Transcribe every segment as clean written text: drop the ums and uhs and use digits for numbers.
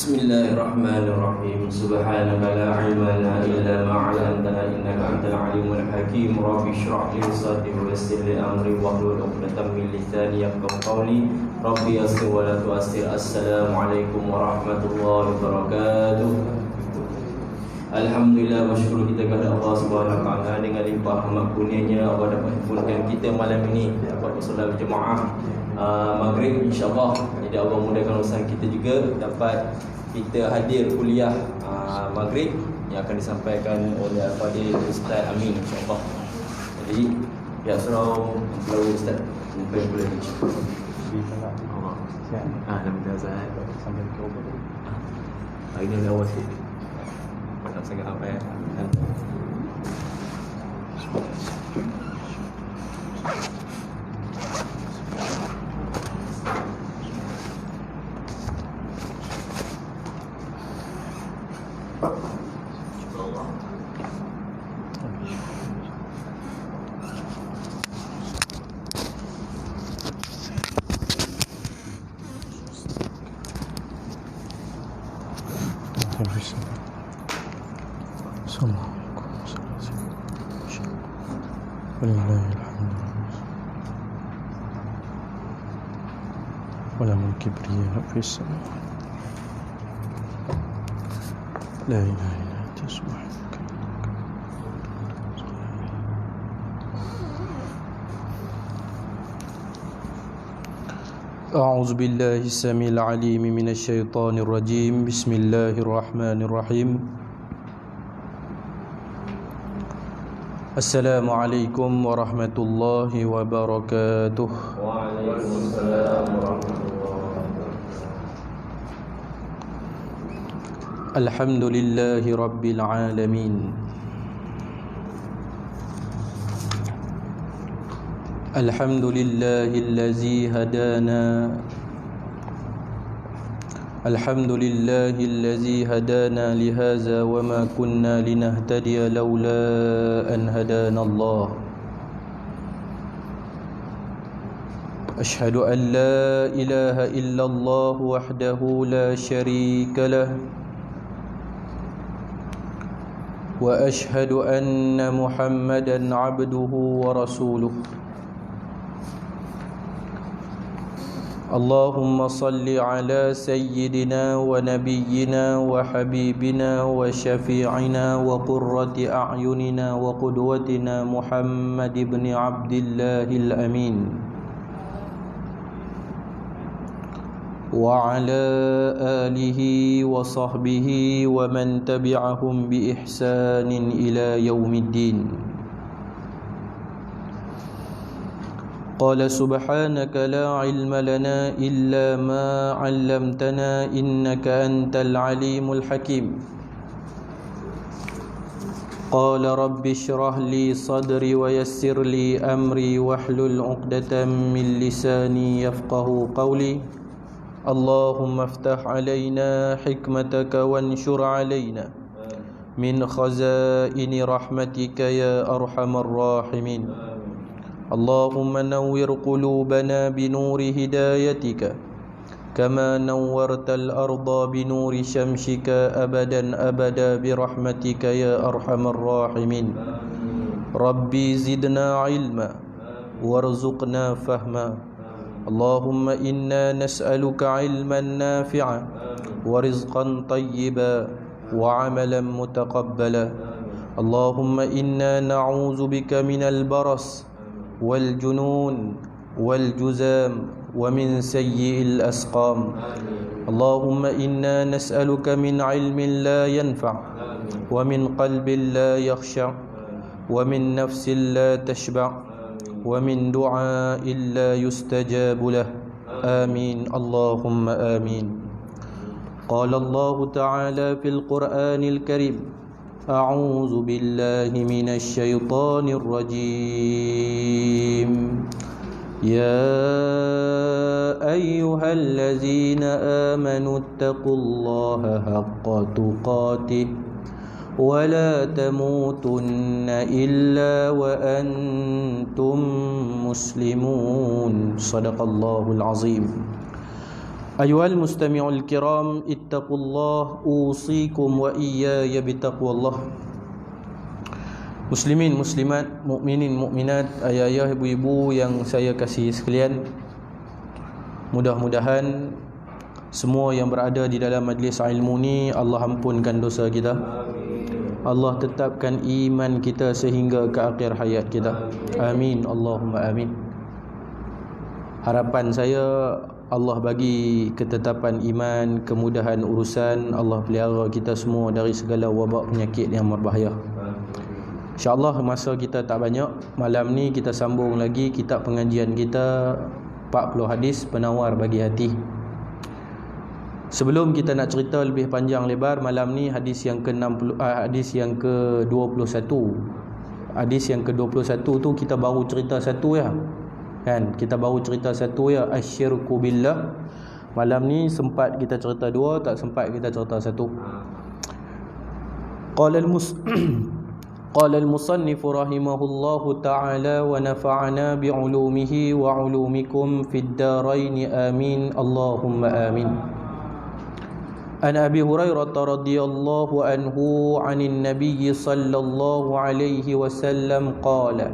Bismillahirrahmanirrahim. Subhanaka la ilma lana illa ma 'allamtana innaka antal alimul hakim. Rabbi shrah li sadri wa yassir li amri wahlul 'uqdatam min lisani yafqahu qawli. Rabbi yassir wa la tu'assir. Assalamualaikum warahmatullahi wabarakatuh. Alhamdulillah, bersyukur kita kepada Allah Subhanahu wa taala dengan limpah rahmat kurnia-Nya Allah dapat himpunkan kita malam ini dapat bersolat berjemaah maghrib insya-Allah. Jadi Allah mudahkan urusan kita juga dapat kita hadir kuliah maghrib yang akan disampaikan oleh Al-Fadhil Ustaz Amin insya-Allah. Jadi ya surau lalu Ustaz boleh insya-Allah. Alhamdulillah Ustaz. Sampai ke obat. Hari ni awal sikit. Tak sangat apa ya. ولهم الكبرياء في السماوات لا إله إلا أنت سبحانك. أعوذ بالله السميع العليم من الشيطان الرجيم. بسم الله الرحمن الرحيم. Assalamualaikum warahmatullahi wabarakatuh. Waalaikumsalam warahmatullahi wabarakatuh. Alhamdulillahi rabbil alamin. Alhamdulillahillazi hadana. Alhamdulillahillazi hadana lihaza wa ma kunna linahtadiya laula an hadana Allah. Ashhadu an la ilaha illallah wahdahu la sharika lah. Wa ashhadu anna Muhammadan abduhu wa rasuluh. Allahumma salli ala sayyidina wa nabiyyina wa habibina wa syafi'ina wa qurrati a'yunina wa qudwatina Muhammad ibn Abdillahil Amin wa ala alihi wa sahbihi wa man tabi'ahum bi ihsanin ila yaumiddin. Qala subhanaka la ilma lana illa ma 'allamtana innaka antal alimul hakim. Qala rabbi shrah li sadri wa yassir li amri wahlul 'uqdatam min lisani yafqahu qawli. Allahumma iftah 'alaina hikmataka wanshur 'alaina min khazaini rahmatika ya arhamar rahimin. Allahumma nawwir qulubana binuri hidayatika kama nawwartal arda binuri syamsika abadan abada birahmatika ya arhamar rahimin. Rabbi zidna ilma warzuqna fahma. Allahumma inna nas'aluka ilman nafi'a wa rizqan tayyiba wa amalan mutaqabbala. Allahumma inna na'udzu bika minal baras والجنون والجزام ومن سيء الأسقام. اللهم إنا نسألك من علم لا ينفع ومن قلب لا يخشع ومن نفس لا تشبع ومن دعاء لا يستجاب له. آمين اللهم آمين. قال الله تعالى في القرآن الكريم: أعوذ بالله من الشيطان الرجيم. يا أيها الذين آمنوا اتقوا الله حق تقاته ولا تموتن إلا وأنتم مسلمون. صدق الله العظيم. Ayuhal mustami'ul kiram, ittaqullah, usikum wa iyaya bitaqwallah. Muslimin, muslimat, mukminin, mukminat, ayah-ayah, ibu-ibu yang saya kasihi sekalian, mudah-mudahan semua yang berada di dalam majlis ilmu ni Allah ampunkan dosa kita. Allah tetapkan iman kita sehingga ke akhir hayat kita. Amin, Allahumma amin. Harapan saya Allah bagi ketetapan iman, kemudahan urusan, Allah pelihara kita semua dari segala wabak penyakit yang berbahaya. InsyaAllah masa kita tak banyak, malam ni kita sambung lagi kitab pengajian kita 40 hadis penawar bagi hati. Sebelum kita nak cerita lebih panjang lebar, malam ni hadis yang ke-60, hadis yang ke-21. Hadis yang ke-21 tu kita baru cerita satu ya. Kan, kita baru cerita satu ya, asyirku billah. Malam ni sempat kita cerita dua, tak sempat kita cerita satu. Qala al-musannif rahimahullahu ta'ala wa nafa'ana bi'ulumihi wa 'ulumikum fid darain amin Allahumma amin. An Abi Hurairah radhiyallahu anhu 'anil nabiy sallallahu alaihi wasallam qala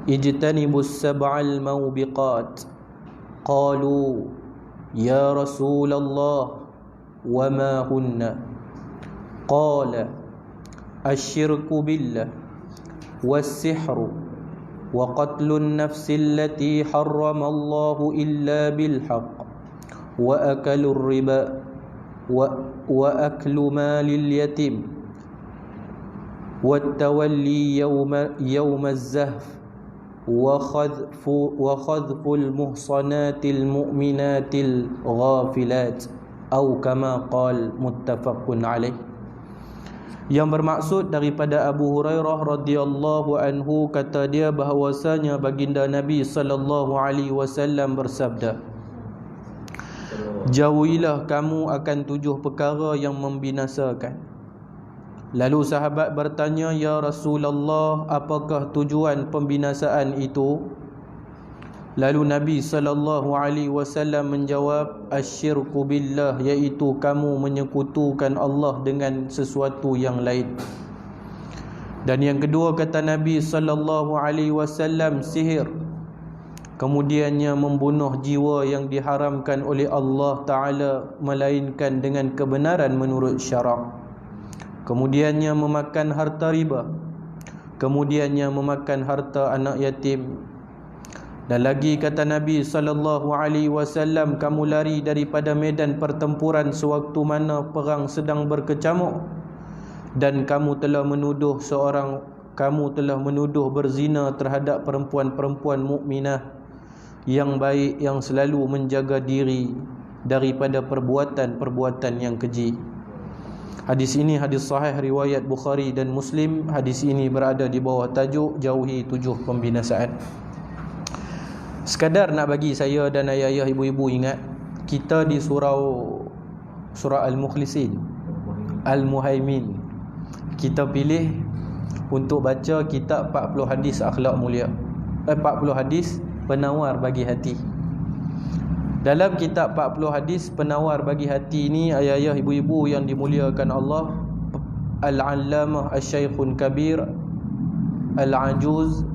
ijtanibus sab'al mawbiqat. Qalu ya Rasulullah wa ma hunna? Qala asyirku billah was-sihru wa qatlun nafsi allati harramallahu illa bil haqq wa akalur riba wa aklu malil yatim wa tawalli yawma az-zahf wa khadhful muhsanatil mu'minatil ghafilat atau kama qala muttafaqun alaih. Yang bermaksud daripada Abu Hurairah radhiyallahu anhu, kata dia bahawasanya baginda Nabi sallallahu alaihi wasallam bersabda, jauhilah kamu akan 7 perkara yang membinasakan. Lalu sahabat bertanya, ya Rasulullah, apakah tujuan pembinasaan itu? Lalu Nabi sallallahu alaihi wasallam menjawab, asyirku billah, iaitu kamu menyekutukan Allah dengan sesuatu yang lain. Dan yang kedua kata Nabi sallallahu alaihi wasallam, sihir. Kemudiannya membunuh jiwa yang diharamkan oleh Allah Ta'ala melainkan dengan kebenaran menurut syarak. Kemudiannya memakan harta riba. Kemudiannya memakan harta anak yatim. Dan lagi kata Nabi sallallahu alaihi wasallam, kamu lari daripada medan pertempuran sewaktu mana perang sedang berkecamuk, dan kamu telah menuduh berzina terhadap perempuan-perempuan mukminah yang baik, yang selalu menjaga diri daripada perbuatan-perbuatan yang keji. Hadis ini hadis sahih riwayat Bukhari dan Muslim. Hadis ini berada di bawah tajuk jauhi 7 pembinasaan. Sekadar nak bagi saya dan ayah-ayah, ibu-ibu ingat, kita di surah Al-Mukhlisin, Al-Muhaimin, kita pilih untuk baca kitab 40 hadis akhlak mulia, 40 hadis penawar bagi hati. Dalam kitab 40 hadis penawar bagi hati ini, ayah-ayah, ibu-ibu yang dimuliakan Allah, Al-Allamah Asy-Syaikhun Kabir Al-Ajuz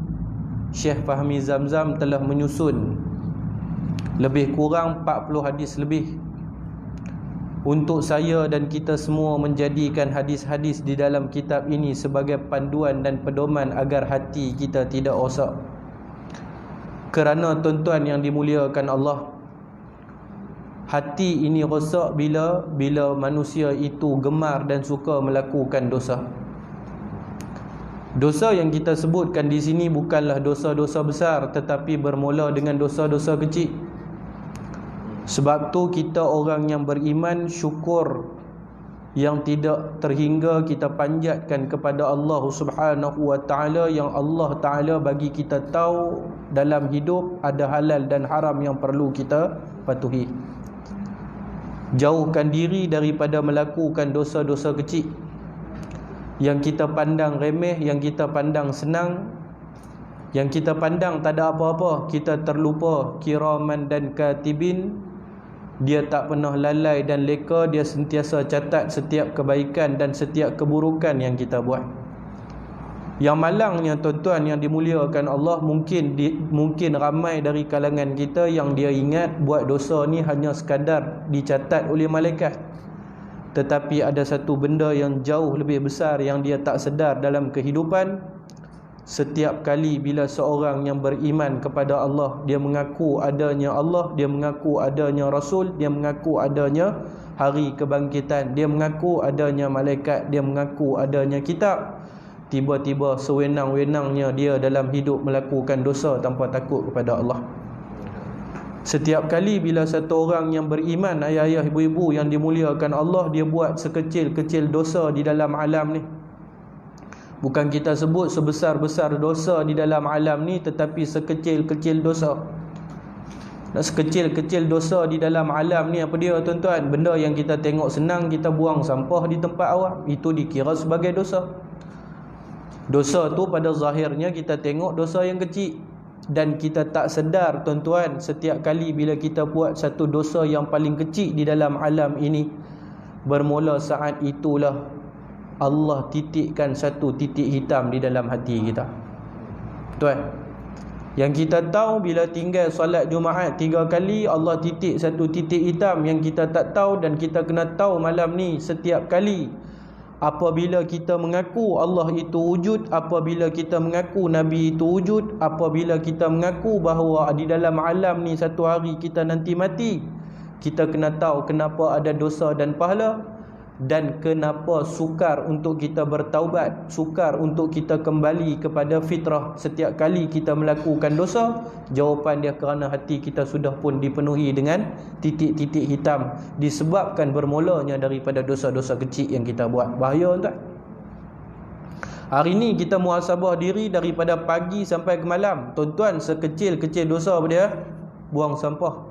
Syekh Fahmi Zamzam telah menyusun lebih kurang 40 hadis lebih untuk saya dan kita semua menjadikan hadis-hadis di dalam kitab ini sebagai panduan dan pedoman agar hati kita tidak rosak. Kerana tuan-tuan yang dimuliakan Allah, hati ini rosak bila manusia itu gemar dan suka melakukan dosa. Dosa yang kita sebutkan di sini bukanlah dosa-dosa besar, tetapi bermula dengan dosa-dosa kecil. Sebab tu kita orang yang beriman, syukur yang tidak terhingga kita panjatkan kepada Allah Subhanahu wa ta'ala, yang Allah Ta'ala bagi kita tahu dalam hidup ada halal dan haram yang perlu kita patuhi. Jauhkan diri daripada melakukan dosa-dosa kecil yang kita pandang remeh, yang kita pandang senang, yang kita pandang tak ada apa-apa. Kita terlupa kiraman dan katibin Dia tak pernah lalai dan leka. Dia sentiasa catat setiap kebaikan dan setiap keburukan yang kita buat. Yang malangnya tuan-tuan yang dimuliakan Allah, mungkin ramai dari kalangan kita yang dia ingat buat dosa ni hanya sekadar dicatat oleh malaikat. Tetapi ada satu benda yang jauh lebih besar yang dia tak sedar dalam kehidupan. Setiap kali bila seorang yang beriman kepada Allah, dia mengaku adanya Allah, dia mengaku adanya Rasul, dia mengaku adanya hari kebangkitan, dia mengaku adanya malaikat, dia mengaku adanya kitab, tiba-tiba sewenang-wenangnya dia dalam hidup melakukan dosa tanpa takut kepada Allah. Setiap kali bila satu orang yang beriman, ayah-ayah, ibu-ibu yang dimuliakan Allah, dia buat sekecil-kecil dosa di dalam alam ni. Bukan kita sebut sebesar-besar dosa di dalam alam ni, tetapi sekecil-kecil dosa. Dan sekecil-kecil dosa di dalam alam ni apa dia tuan-tuan? Benda yang kita tengok senang, kita buang sampah di tempat awam, itu dikira sebagai dosa. Dosa tu pada zahirnya kita tengok dosa yang kecil. Dan kita tak sedar tuan-tuan, setiap kali bila kita buat satu dosa yang paling kecil di dalam alam ini, bermula saat itulah Allah titikkan satu titik hitam di dalam hati kita. Tuan, yang kita tahu bila tinggal solat Jumaat 3 kali, Allah titik satu titik hitam yang kita tak tahu. Dan kita kena tahu malam ni, setiap kali apabila kita mengaku Allah itu wujud, apabila kita mengaku Nabi itu wujud, apabila kita mengaku bahawa di dalam alam ni satu hari kita nanti mati, kita kena tahu kenapa ada dosa dan pahala. Dan kenapa sukar untuk kita bertaubat, sukar untuk kita kembali kepada fitrah setiap kali kita melakukan dosa? Jawapan dia kerana hati kita sudah pun dipenuhi dengan titik-titik hitam, disebabkan bermulanya daripada dosa-dosa kecil yang kita buat. Bahaya tak? Hari ni kita muhasabah diri daripada pagi sampai ke malam. Tuan-tuan, sekecil-kecil dosa apa dia? Buang sampah.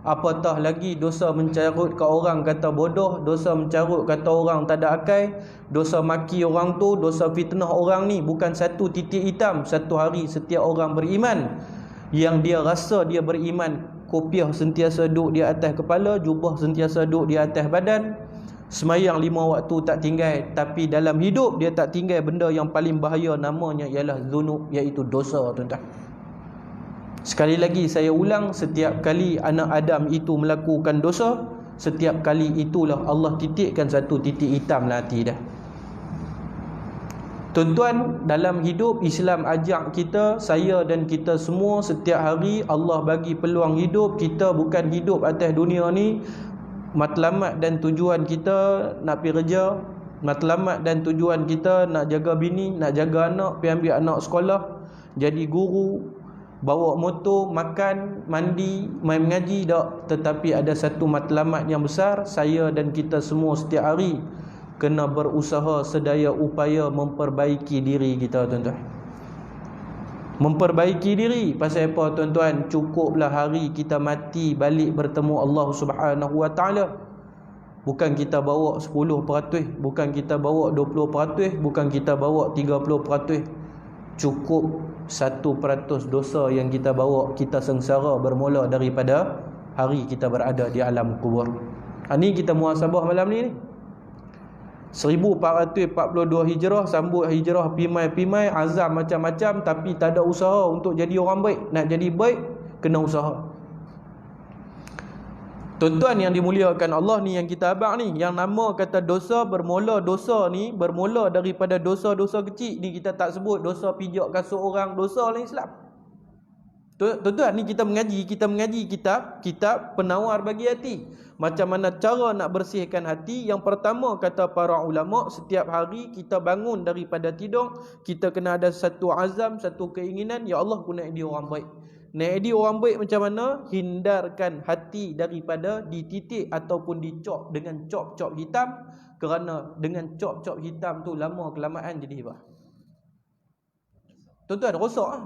Apatah lagi dosa mencarut kat orang kata bodoh, dosa mencarut kata orang tak ada akal, dosa maki orang tu, dosa fitnah orang ni. Bukan satu titik hitam. Satu hari setiap orang beriman yang dia rasa dia beriman, kopiah sentiasa duduk di atas kepala, jubah sentiasa duduk di atas badan, semayang 5 waktu tak tinggal, tapi dalam hidup dia tak tinggal benda yang paling bahaya, namanya ialah zunub, iaitu dosa tuan-tuan. Sekali lagi saya ulang, setiap kali anak Adam itu melakukan dosa, setiap kali itulah Allah titikkan satu titik hitam dalam hati dah. Tuan-tuan, dalam hidup Islam ajak kita, saya dan kita semua, setiap hari Allah bagi peluang hidup. Kita bukan hidup atas dunia ni matlamat dan tujuan kita nak pergi kerja, matlamat dan tujuan kita nak jaga bini, nak jaga anak, pergi ambil anak sekolah, jadi guru, bawa motor, makan, mandi, main mengaji, tak. Tetapi ada satu matlamat yang besar. Saya dan kita semua setiap hari kena berusaha sedaya upaya memperbaiki diri kita tuan-tuan. Memperbaiki diri. Pasal apa tuan-tuan? Cukuplah hari kita mati balik bertemu Allah Subhanahu Wa Taala. Bukan kita bawa 10%, bukan kita bawa 20%, bukan kita bawa 30%. Cukup 1% dosa yang kita bawa, kita sengsara bermula daripada hari kita berada di alam kubur. Ini kita muhasabah malam ni. 1442 hijrah, sambut hijrah pimai-pimai, azam macam-macam, tapi tak ada usaha untuk jadi orang baik. Nak jadi baik, kena usaha. Tuan-tuan yang dimuliakan Allah ni, yang kita abang ni, yang nama kata dosa, dosa ni bermula daripada dosa-dosa kecil ni. Kita tak sebut dosa pijak kasut orang, dosa dalam Islam. Tuan-tuan, ni kita mengaji kitab penawar bagi hati. Macam mana cara nak bersihkan hati? Yang pertama kata para ulama, setiap hari kita bangun daripada tidur, kita kena ada satu azam, satu keinginan, ya Allah, aku nak jadi orang baik. Nak jadi orang baik macam mana? Hindarkan hati daripada dititik ataupun dicop dengan cop-cop hitam. Kerana dengan cop-cop hitam tu lama kelamaan jadi hebah. Tuan-tuan, rosak lah.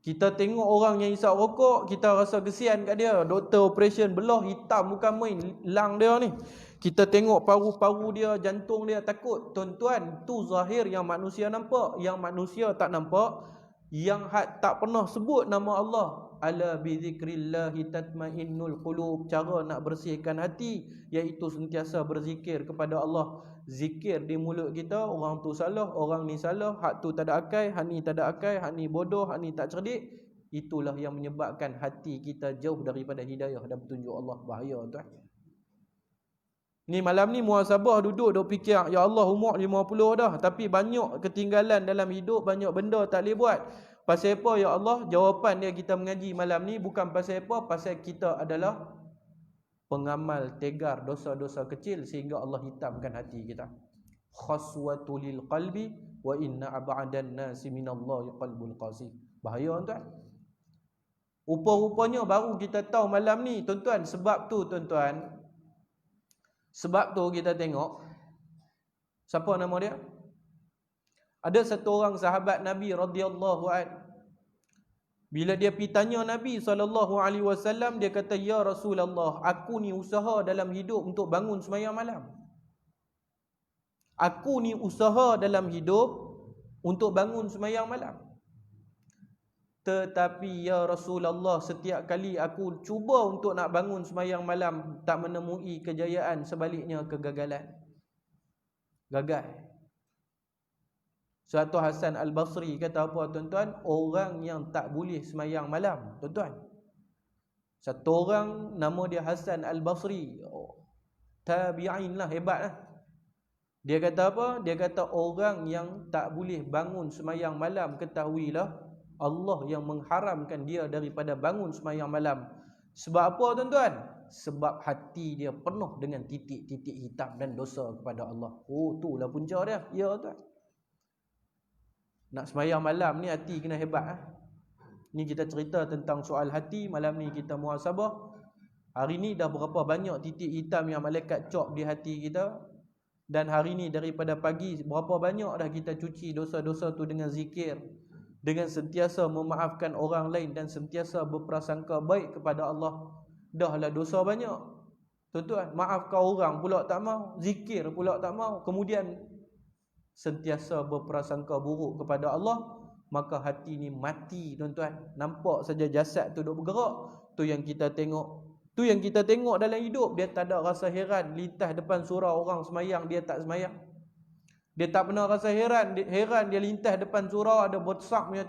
Kita tengok orang yang isap rokok, kita rasa kesian kat dia. Doktor operation belah hitam bukan main lang dia ni. Kita tengok paru-paru dia, jantung dia, takut. Tuan-tuan, tu zahir yang manusia nampak. Yang manusia tak nampak, yang tak pernah sebut nama Allah, ala bi dzikrillahi tatmainnul qulub. Cara nak bersihkan hati iaitu sentiasa berzikir kepada Allah. Zikir di mulut kita, orang tu salah, orang ni salah, hak tu tak ada akal, hak ni tak ada akal, hak ni bodoh, hak ni tak cerdik. Itulah yang menyebabkan hati kita jauh daripada hidayah dan petunjuk Allah. Bahaya tuan. Ni malam ni muhasabah duduk fikir, ya Allah umur 50 dah tapi banyak ketinggalan dalam hidup, banyak benda tak boleh buat. Pasal apa ya Allah? Jawapan dia kita mengaji malam ni bukan pasal apa, pasal kita adalah pengamal tegar dosa-dosa kecil sehingga Allah hitamkan hati kita. Khaswatul qalbi wa inna ab'adan nasi minallahi qalbul qasi. Bahaya tuan. Rupa-rupanya baru kita tahu malam ni tuan-tuan. Sebab tu tuan-tuan, sebab tu kita tengok, siapa nama dia? Ada satu orang sahabat Nabi radhiyallahu an. Bila dia pergi tanya Nabi SAW, dia kata, ya Rasulullah, aku ni usaha dalam hidup untuk bangun sembahyang malam. Aku ni usaha dalam hidup untuk bangun sembahyang malam. Tetapi ya Rasulullah, setiap kali aku cuba untuk nak bangun sembahyang malam, tak menemui kejayaan, sebaliknya kegagalan. Gagal. Suatu Hasan Al-Basri kata apa tuan-tuan? Orang yang tak boleh sembahyang malam, tuan-tuan. Satu orang nama dia Hasan Al-Basri. Tabi'in lah, hebat lah. Dia kata apa? Dia kata orang yang tak boleh bangun sembahyang malam, ketahuilah Allah yang mengharamkan dia daripada bangun sembahyang malam. Sebab apa tuan-tuan? Sebab hati dia penuh dengan titik-titik hitam dan dosa kepada Allah. Oh, itulah punca dia. Ya tuan. Nak sembahyang malam ni hati kena hebat ah. Ni kita cerita tentang soal hati. Malam ni kita muhasabah. Hari ni dah berapa banyak titik hitam yang malaikat cop di hati kita. Dan hari ni daripada pagi berapa banyak dah kita cuci dosa-dosa tu dengan zikir, dengan sentiasa memaafkan orang lain dan sentiasa berprasangka baik kepada Allah. Dahlah dosa banyak tuan-tuan. Maafkan orang pula tak mau, zikir pula tak mau, kemudian sentiasa berprasangka buruk kepada Allah. Maka hati ni mati tuan-tuan. Nampak saja jasad tu duk bergerak. Tu yang kita tengok. Tu yang kita tengok dalam hidup. Dia tak ada rasa heran lintas depan surau orang semayang, dia tak semayang. Dia tak pernah rasa heran dia lintas depan surau ada besar punya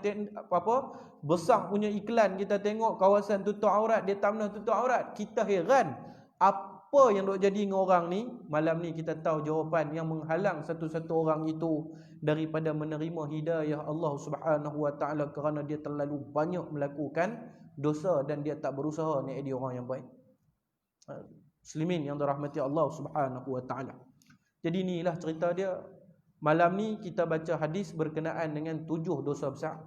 besar punya iklan, kita tengok kawasan tutup aurat, dia tak pernah tutup aurat. Kita heran apa yang dok jadi dengan orang ni. Malam ni kita tahu jawapan yang menghalang satu-satu orang itu daripada menerima hidayah Allah Subhanahu wa taala kerana dia terlalu banyak melakukan dosa dan dia tak berusaha nak jadi orang yang baik. Muslimin yang dirahmati Allah Subhanahu wa taala. Jadi inilah cerita dia. Malam ni kita baca hadis berkenaan dengan 7 dosa besar.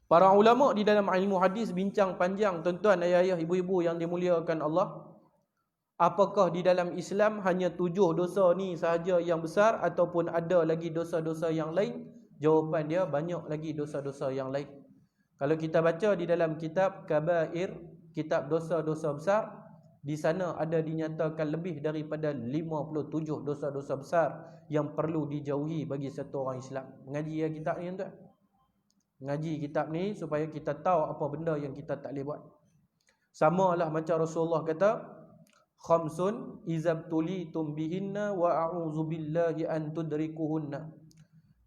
Para ulama di dalam ilmu hadis bincang panjang tuan-tuan, ayah-ayah, ibu-ibu yang dimuliakan Allah. Apakah di dalam Islam hanya 7 dosa ni sahaja yang besar ataupun ada lagi dosa-dosa yang lain? Jawapan dia banyak lagi dosa-dosa yang lain. Kalau kita baca di dalam kitab Kabair, kitab dosa-dosa besar, di sana ada dinyatakan lebih daripada 57 dosa-dosa besar yang perlu dijauhi bagi satu orang Islam. Mengaji ya kitab ni tuan. Mengaji kitab ni supaya kita tahu apa benda yang kita tak boleh buat. Samalah macam Rasulullah kata, khamsun izabtulitum bihinna wa a'udzu billahi an tudrikuhunna.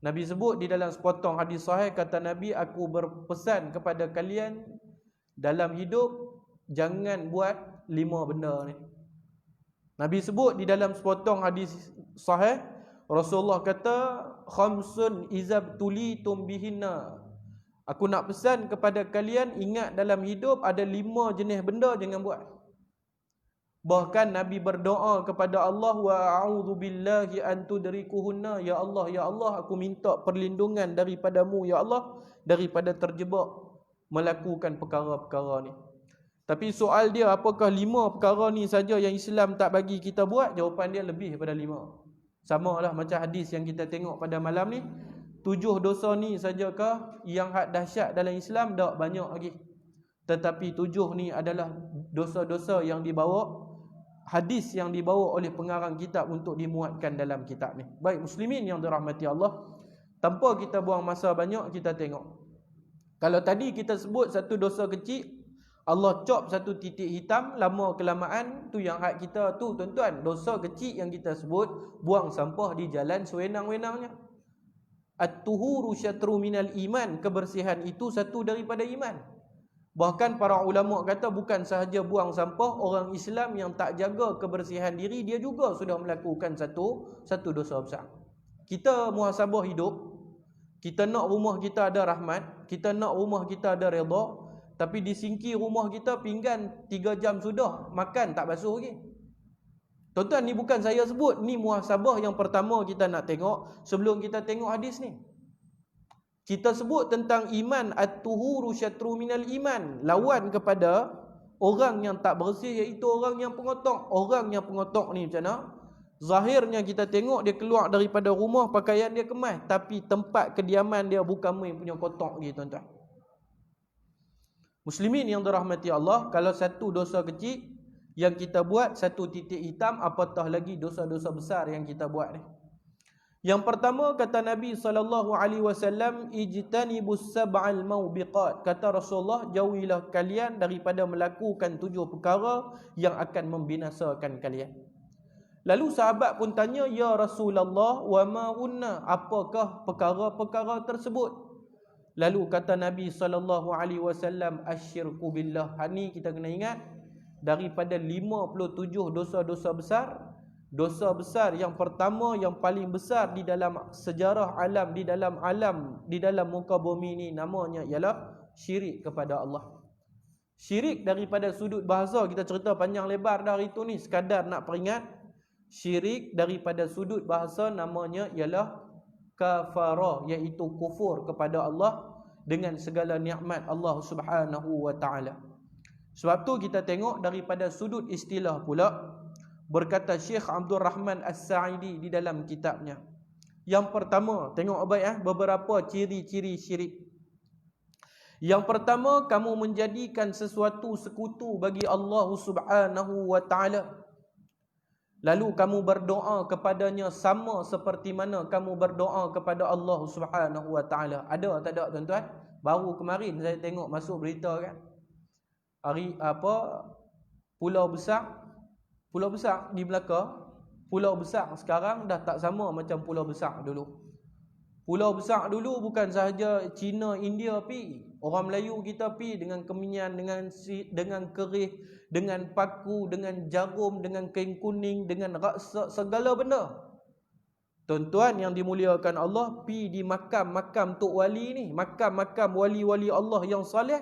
Nabi sebut di dalam sepotong hadis sahih, kata Nabi, aku berpesan kepada kalian dalam hidup jangan buat 5 benda ni. Nabi sebut di dalam sepotong hadis sahih, Rasulullah kata, khamsun izabtulitum bihinna. Aku nak pesan kepada kalian, ingat dalam hidup ada 5 jenis benda jangan buat. Bahkan Nabi berdoa kepada Allah, wa a'udzu billahi an tudrikuhunna. Ya Allah, aku minta perlindungan daripadamu ya Allah daripada terjebak melakukan perkara-perkara ni. Tapi soal dia, apakah 5 perkara ni saja yang Islam tak bagi kita buat? Jawapan dia lebih daripada 5. Samalah macam hadis yang kita tengok pada malam ni. 7 dosa ni sajakah yang hak dahsyat dalam Islam? Tak, banyak lagi. Tetapi 7 ni adalah dosa-dosa yang dibawa, hadis yang dibawa oleh pengarang kitab untuk dimuatkan dalam kitab ni. Baik muslimin yang dirahmati Allah, tanpa kita buang masa banyak, kita tengok. Kalau tadi kita sebut satu dosa kecil, Allah cop satu titik hitam, lama kelamaan tu yang hak kita tu tuan-tuan. Dosa kecil yang kita sebut, buang sampah di jalan sewenang-wenangnya. At-tuhuru syatru minal iman, kebersihan itu satu daripada iman. Bahkan para ulama kata bukan sahaja buang sampah, orang Islam yang tak jaga kebersihan diri, dia juga sudah melakukan satu dosa besar. Kita muhasabah hidup, kita nak rumah kita ada rahmat, kita nak rumah kita ada redha, tapi di singkir rumah kita pinggan 3 jam sudah, makan tak basuh lagi. Tuan-tuan, ni bukan saya sebut, ni muhasabah yang pertama kita nak tengok sebelum kita tengok hadis ni. Kita sebut tentang iman, at-tuhuru syatru minal iman, lawan kepada orang yang tak bersih, iaitu orang yang pengotok. Orang yang pengotok ni macam mana? Zahirnya kita tengok dia keluar daripada rumah, pakaian dia kemas, tapi tempat kediaman dia bukan main punya kotak lagi, tuan-tuan. Muslimin yang dirahmati Allah, kalau satu dosa kecil yang kita buat, satu titik hitam, apatah lagi dosa-dosa besar yang kita buat ni. Yang pertama, kata Nabi SAW, ijtanibus sab'al maubiqat. Kata Rasulullah, jauhilah kalian daripada melakukan 7 perkara yang akan membinasakan kalian. Lalu sahabat pun tanya, ya Rasulullah, wa ma hunna, apakah perkara-perkara tersebut? Lalu kata Nabi SAW, asyirku billah. Ini kita kena ingat, daripada 57 dosa-dosa besar, dosa besar yang pertama, yang paling besar di dalam sejarah alam, di dalam muka bumi ni, namanya ialah syirik kepada Allah. Syirik daripada sudut bahasa, kita cerita panjang lebar dah hari tu ni, sekadar nak peringat. Syirik daripada sudut bahasa namanya ialah kafara, iaitu kufur kepada Allah dengan segala nikmat Allah Subhanahu wa taala. Sebab tu kita tengok daripada sudut istilah pula, berkata Syekh Abdul Rahman As-Sa'idi di dalam kitabnya. Yang pertama, tengok baik beberapa ciri-ciri syirik. Yang pertama, kamu menjadikan sesuatu sekutu bagi Allah Subhanahu wa taala. Lalu kamu berdoa kepadanya sama seperti mana kamu berdoa kepada Allah Subhanahu wa taala. Ada tak ada, tuan-tuan? Baru kemarin saya tengok masuk berita kan. Pulau besar di Melaka, pulau besar sekarang dah tak sama macam pulau besar dulu. Pulau besar dulu bukan sahaja China, India pi. Orang Melayu kita pi dengan kemenyan, dengan kerih, dengan paku, dengan jarum, dengan kain kuning, dengan raksa, segala benda. Tuan-tuan yang dimuliakan Allah, pi di makam-makam Tok Wali ni, makam-makam wali-wali Allah yang saleh.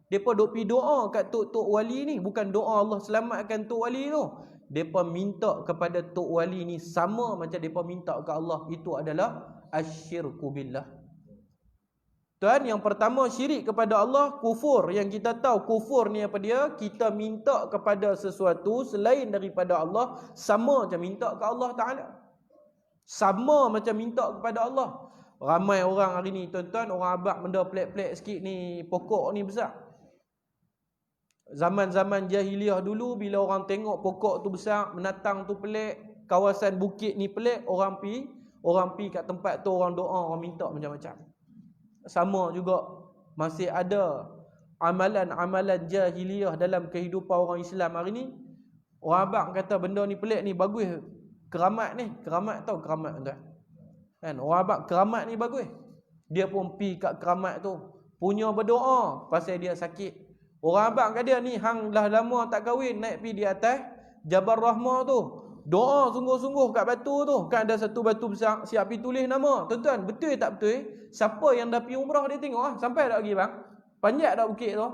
Depa duk pi doa kat Tok Wali ni, bukan doa Allah selamatkan Tok Wali tu. Depa minta kepada Tok Wali ni sama macam depa minta ke Allah. Itu adalah asyirku billah. Tuan, yang pertama syirik kepada Allah, kufur. Yang kita tahu kufur ni apa dia? Kita minta kepada sesuatu selain daripada Allah, sama macam minta ke Allah Ta'ala. Sama macam minta kepada Allah. Ramai orang hari ni, tuan-tuan, orang abad benda pelik-pelik sikit ni, pokok ni besar. Zaman-zaman jahiliah dulu, bila orang tengok pokok tu besar, menatang tu pelik, kawasan bukit ni pelik, orang pi kat tempat tu, orang doa, orang minta macam-macam. Sama juga masih ada amalan-amalan jahiliah dalam kehidupan orang Islam hari ni. Orang abang kata benda ni pelik ni, bagus. Keramat ni, keramat tahu keramat tuan. Kan, orang abang keramat ni bagus. Dia pun pi kat keramat tu, punya berdoa pasal dia sakit. Orang abang kat dia ni, hang dah lama tak kahwin, naik pi di atas Jabal Rahmah tu, doa sungguh-sungguh kat batu tu. Kan ada satu batu besar, siap pi tulis nama. Tuan-tuan, betul tak betul? Siapa yang dah pi umrah dia tengok sampai tak lagi bang? Panjat dak bukit tu?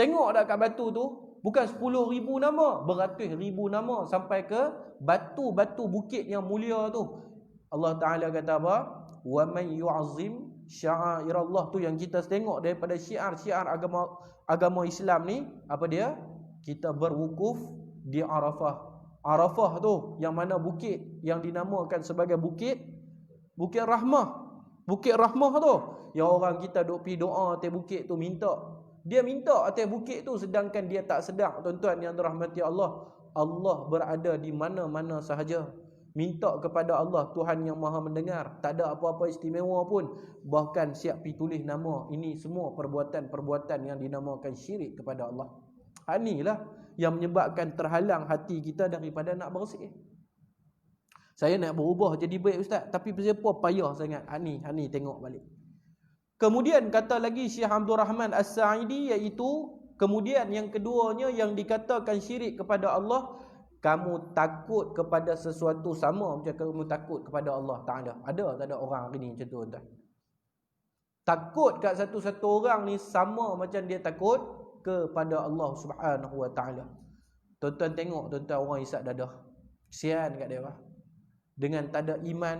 Tengok dak kat batu tu? Bukan 10,000 nama, beratus ribu nama sampai ke batu-batu bukit yang mulia tu. Allah Ta'ala kata apa? Wa man yu'azzim sya'airallah, tu yang kita tengok daripada syiar-syiar agama Islam ni. Apa dia? Kita berwukuf di Arafah. Arafah tu yang mana bukit yang dinamakan sebagai Bukit Rahmah. Bukit Rahmah tu yang orang kita duk pi doa atas bukit tu, minta. Dia minta atas bukit tu sedangkan dia tak sedar, tuan-tuan yang dirahmati Allah, Allah berada di mana-mana sahaja. minta kepada Allah, Tuhan yang Maha mendengar, tak ada apa-apa istimewa pun, bahkan siap pi tulis nama. Ini semua perbuatan-perbuatan yang dinamakan syirik kepada Allah. Inilah yang menyebabkan terhalang hati kita daripada nak bersih. Saya nak berubah jadi baik ustaz, tapi siapa payah sangat. Ni tengok balik. Kemudian kata lagi Syekh Abdul Rahman As-Sa'idi, iaitu kemudian yang keduanya yang dikatakan syirik kepada Allah, kamu takut kepada sesuatu sama macam kamu takut kepada Allah Ta'ala. Ada tak ada orang hari ni macam tu tuan? Takut kat satu-satu orang ni sama macam dia takut kepada Allah Subhanahu Wa Ta'ala. Tuan-tuan tengok tuan-tuan orang isap dadah. Kesian kat dia. Dengan tak ada iman,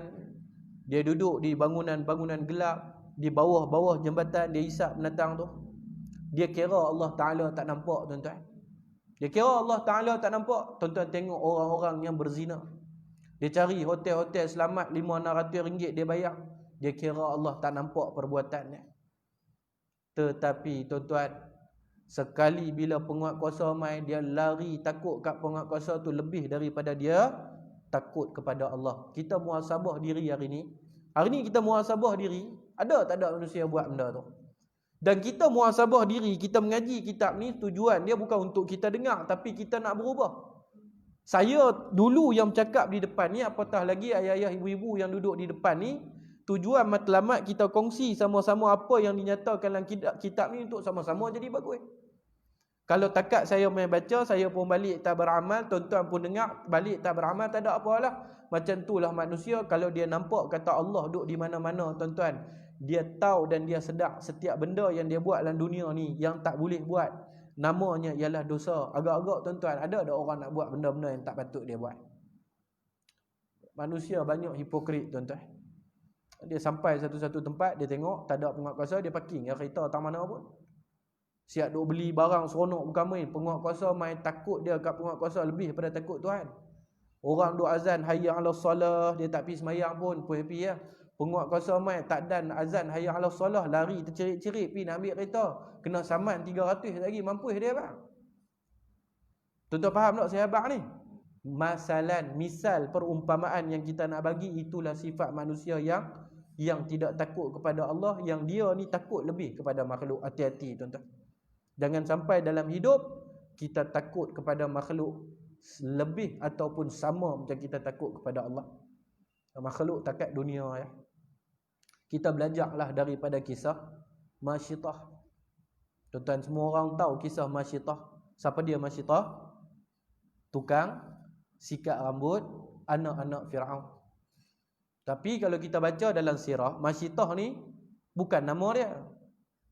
dia duduk di bangunan-bangunan gelap, di bawah-bawah jambatan, dia isap menatang tu. Dia kira Allah Ta'ala tak nampak tuan-tuan. Dia kira Allah Ta'ala tak nampak. Tuan-tuan tengok orang-orang yang berzina. Dia cari hotel-hotel selamat, RM500-600 dia bayar. Dia kira Allah tak nampak perbuatannya. Tetapi tuan-tuan, sekali bila penguatkuasa mai, dia lari takut kat penguatkuasa tu lebih daripada dia takut kepada Allah. Kita muhasabah diri hari ni. Hari ni kita muhasabah diri. Ada tak ada manusia buat benda tu? Dan kita muhasabah diri, kita mengaji kitab ni, tujuan dia bukan untuk kita dengar, tapi kita nak berubah. Saya dulu yang bercakap di depan ni, apatah lagi ayah-ayah ibu-ibu yang duduk di depan ni, tujuan matlamat kita kongsi sama-sama apa yang dinyatakan dalam kitab ni untuk sama-sama jadi bagus. Kalau takat saya main baca, saya pun balik tak beramal, tuan-tuan pun dengar, balik tak beramal, tak ada apalah. Macam itulah manusia, kalau dia nampak kata Allah duduk di mana-mana tuan-tuan, dia tahu dan dia sedar setiap benda yang dia buat dalam dunia ni yang tak boleh buat, namanya ialah dosa. Agak-agak tuan-tuan, ada orang nak buat benda-benda yang tak patut dia buat. Manusia banyak hipokrit tuan-tuan. Dia sampai satu-satu tempat, dia tengok tak ada penguatkuasa, dia parking kereta tak mana pun. Siap duk beli barang seronok bukan main. Penguatkuasa main takut dia kat penguatkuasa lebih daripada takut Tuhan. Orang duk azan hayya 'alas solah, dia tak pergi sembahyang pun happy lah. Penguatkuasa main tak dan azan hayya 'alas solah, lari tercerit-cerit pergi nak ambil kereta. Kena saman 300 lagi, mampus dia bang. Tuan-tuan faham tak sahabat ni? Misal perumpamaan yang kita nak bagi, itulah sifat manusia yang tidak takut kepada Allah, yang dia ni takut lebih kepada makhluk. Hati-hati tuan-tuan. Jangan sampai dalam hidup kita takut kepada makhluk lebih ataupun sama macam kita takut kepada Allah. Makhluk takat dunia ya. Kita belajarlah daripada kisah Masyitah. Tuan-tuan semua orang tahu kisah Masyitah. Siapa dia Masyitah? Tukang sikat rambut anak-anak Firaun. Tapi kalau kita baca dalam sirah, Masyitah ni bukan nama dia.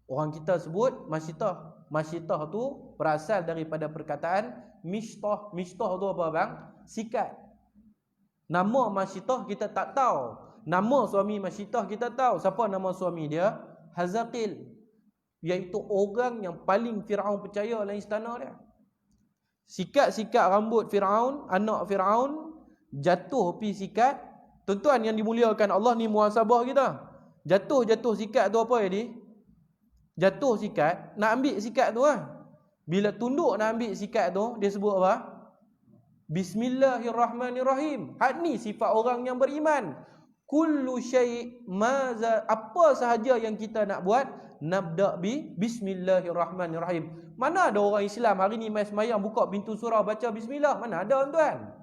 Orang kita sebut Masyitah. Masyitah tu berasal daripada perkataan mishtah. Mishtah tu apa bang? Sikat. Nama Masyitah kita tak tahu. Nama suami Masyitah kita tahu. Siapa nama suami dia? Hazaqil. Iaitu orang yang paling Firaun percaya dalam istana dia. Sikat-sikat rambut Firaun, anak Firaun, jatuh pi sikat. Tuan-tuan yang dimuliakan Allah, ni muhasabah kita. Jatuh sikat tu apa jadi? Jatuh sikat, nak ambil sikat tu lah. Bila tunduk nak ambil sikat tu, dia sebut apa? Bismillahirrahmanirrahim. Ni sifat orang yang beriman. Kullu syai' maza, apa sahaja yang kita nak buat, nabda' bismillahirrahmanirrahim. Mana ada orang Islam hari ni mai sembahyang buka pintu surau baca bismillah? Mana ada tuan?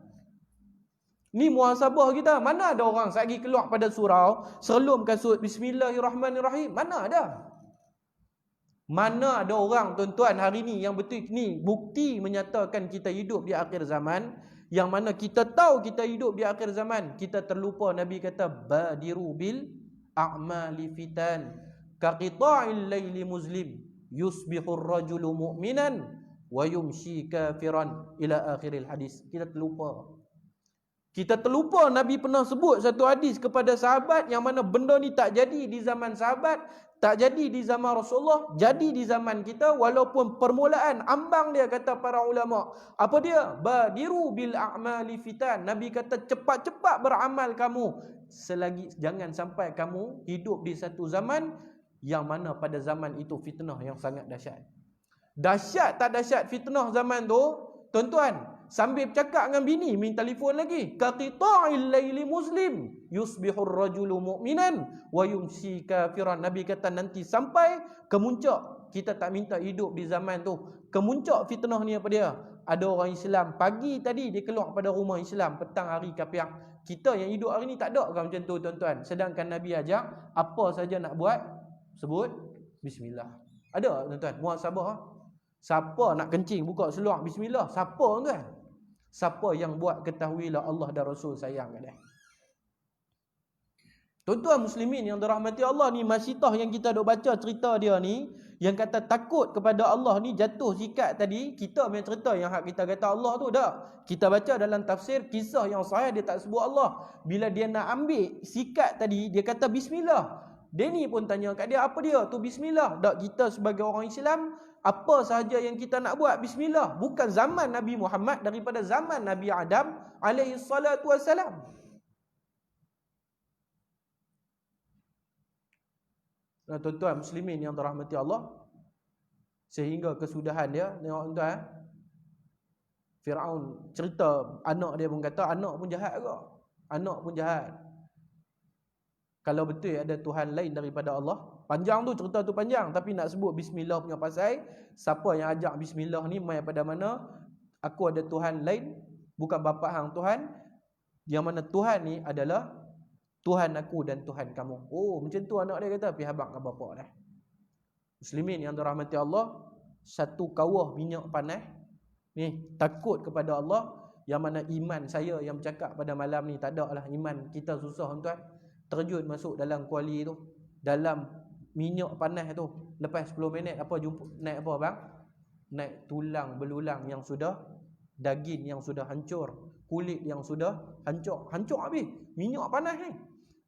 Ni muhasabah kita. Mana ada orang sehari keluar pada surau serlumkan surah bismillahirrahmanirrahim? Mana ada? Mana ada orang tuan-tuan hari ni yang betul ni bukti menyatakan kita hidup di akhir zaman, yang mana kita tahu kita hidup di akhir zaman, kita terlupa Nabi kata badiru bil a'mali fitan ka qita'il laili muslim yusbihur rajulu mu'minan wa yumshi kafiran ila akhiril hadis. Kita terlupa Nabi pernah sebut satu hadis kepada sahabat yang mana benda ni tak jadi di zaman sahabat, tak jadi di zaman Rasulullah, jadi di zaman kita, walaupun permulaan ambang dia kata para ulama. Apa dia? Badiru bil a'mali fitan. Nabi kata cepat-cepat beramal kamu selagi jangan sampai kamu hidup di satu zaman yang mana pada zaman itu fitnah yang sangat dahsyat. Dahsyat tak dahsyat fitnah zaman tu? Tuan-tuan, Sambil bercakap dengan bini, minta telefon lagi. Qatita'il laili muslim yusbihur rajulu mu'minan wa yumsi kafiran. Nabi kata nanti sampai kemuncak. Kita tak minta hidup di zaman tu. Kemuncak fitnah ni apa dia? Ada orang Islam pagi tadi dia keluar pada rumah Islam, petang hari kafir. Kita yang hidup hari ni tak ada kan macam tu tuan-tuan. Sedangkan Nabi ajak apa saja nak buat sebut bismillah. Ada tuan-tuan, muhasabah. Siapa nak kencing buka seluar bismillah? Siapa tuan? Siapa yang buat ketahuilah Allah dan Rasul sayang kat dia. Tuan-tuan muslimin yang dirahmati Allah ni, Masitah yang kita duk baca cerita dia ni, yang kata takut kepada Allah ni jatuh sikat tadi, kita punya cerita yang hak kita kata Allah tu dah. Kita baca dalam tafsir kisah yang sahih dia tak sebut Allah. Bila dia nak ambil sikat tadi, dia kata bismillah. Denny pun tanya kat dia, apa dia tu bismillah? Tak, kita sebagai orang Islam, apa sahaja yang kita nak buat bismillah. Bukan zaman Nabi Muhammad, daripada zaman Nabi Adam alaihi salatu wassalam. Nah, tuan-tuan muslimin yang dirahmati Allah, sehingga kesudahan dia, tengok tuan, Firaun cerita anak dia pun kata anak pun jahat ke? Anak pun jahat. Kalau betul ada Tuhan lain daripada Allah, panjang tu cerita tu panjang, tapi nak sebut bismillah punya pasal, siapa yang ajak bismillah ni mai pada mana aku ada Tuhan lain, bukan bapa hang Tuhan, yang mana Tuhan ni adalah Tuhan aku dan Tuhan kamu. Oh, macam tu anak dia kata, pergi habaq dengan bapak dah. Muslimin yang dirahmati Allah, satu kawah minyak panas ni, takut kepada Allah, yang mana iman saya yang bercakap pada malam ni, tak ada lah iman kita susah tuan. Terjun masuk dalam kuali tu, dalam minyak panas tu, lepas 10 minit apa jumpa naik apa bang? Naik tulang belulang yang sudah, daging yang sudah hancur, kulit yang sudah hancur habis. Minyak panas ni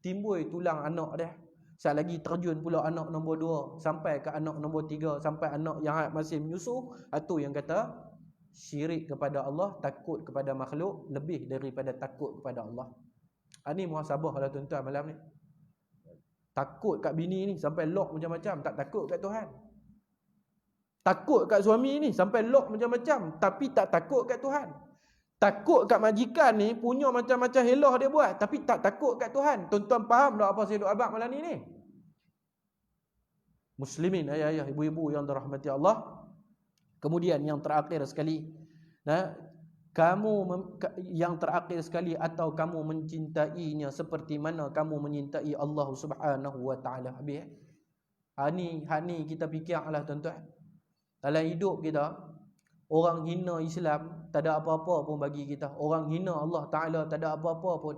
timbul tulang anak dia. Sekali lagi terjun pula anak nombor 2, sampai ke anak nombor 3, sampai anak yang masih menyusu. Itu yang kata syirik kepada Allah, takut kepada makhluk lebih daripada takut kepada Allah. Ini muhasabah lah tuan-tuan malam ni. Takut kat bini ni sampai lock macam-macam, tak takut kat Tuhan. Takut kat suami ni sampai lock macam-macam, tapi tak takut kat Tuhan. Takut kat majikan ni, punya macam-macam helah dia buat, tapi tak takut kat Tuhan. Tuan-tuan faham tak apa saya duk abang malam ni? Muslimin, ayah-ayah, ibu-ibu yang dirahmati Allah. Kemudian yang terakhir sekali, yang terakhir sekali, atau kamu mencintainya seperti mana kamu menyintai Allah Subhanahu wa taala. Habis hak ni kita fikirlah tuan-tuan. Dalam hidup kita, orang hina Islam tak ada apa-apa pun bagi kita. Orang hina Allah Taala tak ada apa-apa pun.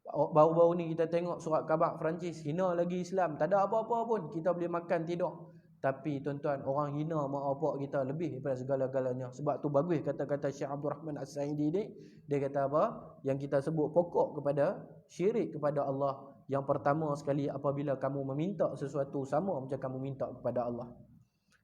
Baru-baru ni kita tengok surat khabar Perancis, hina lagi Islam, tak ada apa-apa pun. Kita boleh makan tidur. Tapi tuan-tuan, orang hina mak bapak kita lebih daripada segala-galanya. Sebab tu bagus kata-kata Syekh Abdul Rahman As-Sa'idi ni. Dia kata apa? Yang kita sebut pokok kepada syirik kepada Allah. Yang pertama sekali, apabila kamu meminta sesuatu sama macam kamu minta kepada Allah.